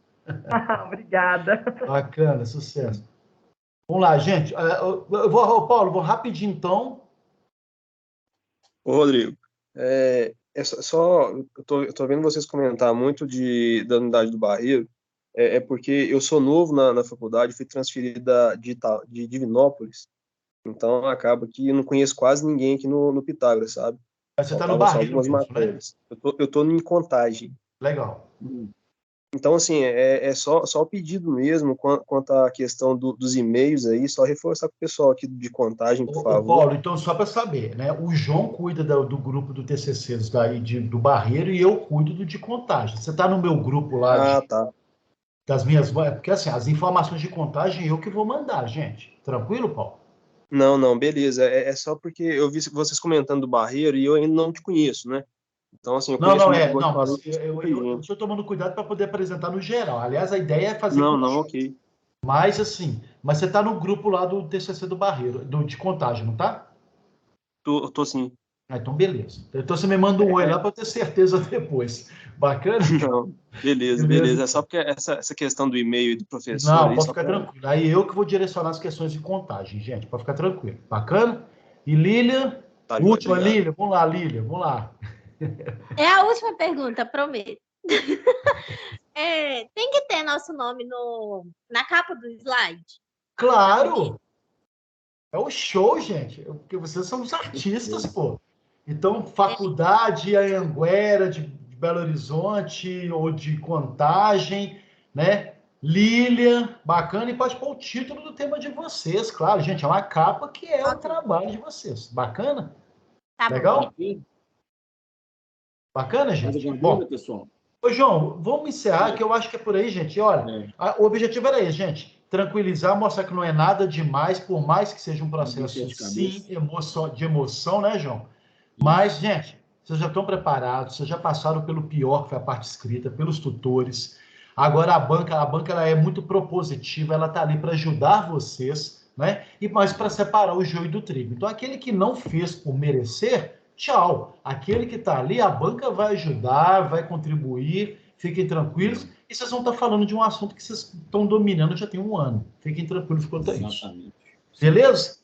S17: Obrigada.
S2: Bacana, sucesso. Vamos lá, gente. Paulo, vou rapidinho, então.
S11: Ô, Rodrigo, eu tô vendo vocês comentar muito da unidade do Barreiro, porque eu sou novo na faculdade, fui transferido de Divinópolis, então acaba que eu não conheço quase ninguém aqui no Pitágoras, sabe?
S2: Mas você está no Barreiro,
S11: algumas matérias. Né? Eu tô em Contagem.
S2: Legal.
S11: Então, assim, é só o pedido mesmo, quanto à questão dos e-mails aí, só reforçar com o pessoal aqui de Contagem, por favor.
S2: Paulo, então, só para saber, né? O João cuida do grupo do TCC do Barreiro e eu cuido do de Contagem. Você está no meu grupo lá das minhas... Porque, assim, as informações de Contagem eu que vou mandar, gente. Tranquilo, Paulo?
S11: Não, beleza. É só porque eu vi vocês comentando do Barreiro e eu ainda não te conheço, né? Então, assim,
S2: eu estou tomando cuidado para poder apresentar no geral. Aliás, a ideia é fazer...
S11: ok.
S2: Mas, assim, você está no grupo lá do TCC do Barreiro, de Contagem, não tá?
S11: Tô sim.
S2: Ah, então, beleza. Então, você me manda um oi lá para eu ter certeza depois. Bacana?
S11: Não, beleza. É só porque essa questão do e-mail e do professor...
S2: Não, pode ficar tranquilo. Aí eu que vou direcionar as questões de contagem, gente, para ficar tranquilo. Bacana? E Lilian? Última, Lilian. Vamos lá, Lilian. Vamos lá.
S4: É a última pergunta, prometo. Tem que ter nosso nome na capa do slide?
S2: Claro! É o show, gente. Porque vocês são os artistas, pô. Então, faculdade Anhanguera de Belo Horizonte ou de Contagem, né? Lilian, bacana. E pode pôr o título do tema de vocês, claro. Gente, é uma capa que é o trabalho de vocês. Bacana?
S4: Tá
S2: legal?
S4: Bom.
S2: Bacana, gente?
S1: Bom, pessoal.
S2: Ô, João, vamos encerrar, que eu acho que é por aí, gente. Olha, o objetivo era esse, gente. Tranquilizar, mostrar que não é nada demais, por mais que seja um processo, sim, de emoção, né, João? Mas, gente, vocês já estão preparados, vocês já passaram pelo pior, que foi a parte escrita, pelos tutores. Agora, a banca ela é muito propositiva, ela está ali para ajudar vocês, né? E mais para separar o joio do trigo. Então, aquele que não fez por merecer... Tchau. Aquele que está ali, a banca vai ajudar, vai contribuir, fiquem tranquilos. E vocês vão estar falando de um assunto que vocês estão dominando já tem um ano. Fiquem tranquilos quanto a isso. Beleza?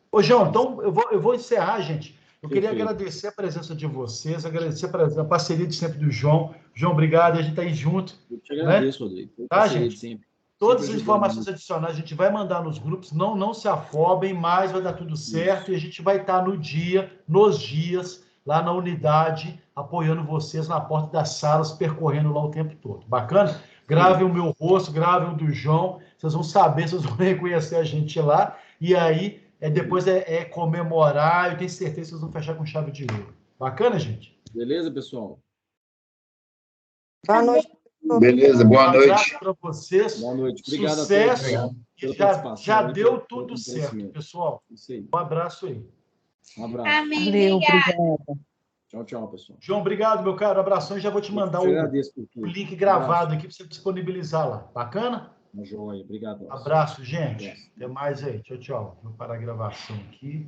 S2: Ô, João, então eu vou encerrar, gente. Eu queria agradecer a presença de vocês, agradecer a parceria de sempre do João. João, obrigado, a gente está aí junto.
S1: Eu te agradeço, Rodrigo.
S2: Tá, gente? Sempre. Todas as informações adicionais a gente vai mandar nos grupos, não se afobem, mas vai dar tudo certo. E a gente vai estar nos dias, lá na unidade, apoiando vocês na porta das salas, percorrendo lá o tempo todo. Bacana? Gravem o meu rosto, gravem o do João, vocês vão saber, vocês vão reconhecer a gente lá. E aí, depois é comemorar, eu tenho certeza que vocês vão fechar com chave de ouro. Bacana, gente?
S1: Beleza, pessoal?
S18: Boa noite.
S3: Beleza, boa noite.
S2: Um abraço para vocês.
S1: Boa noite. Obrigado
S2: Sucesso.
S1: a todos.
S2: Já deu tudo certo, pessoal. Um abraço aí.
S1: Um abraço.
S7: Amém,
S12: Valeu,
S7: obrigada.
S12: obrigada.
S1: Tchau, tchau, pessoal.
S2: João, obrigado, meu caro. Abração. Já vou te mandar o link gravado aqui para você disponibilizar lá. Bacana?
S1: Joia. Obrigado.
S2: Abraço, gente. Até mais aí. Tchau, tchau. Vou parar a gravação aqui.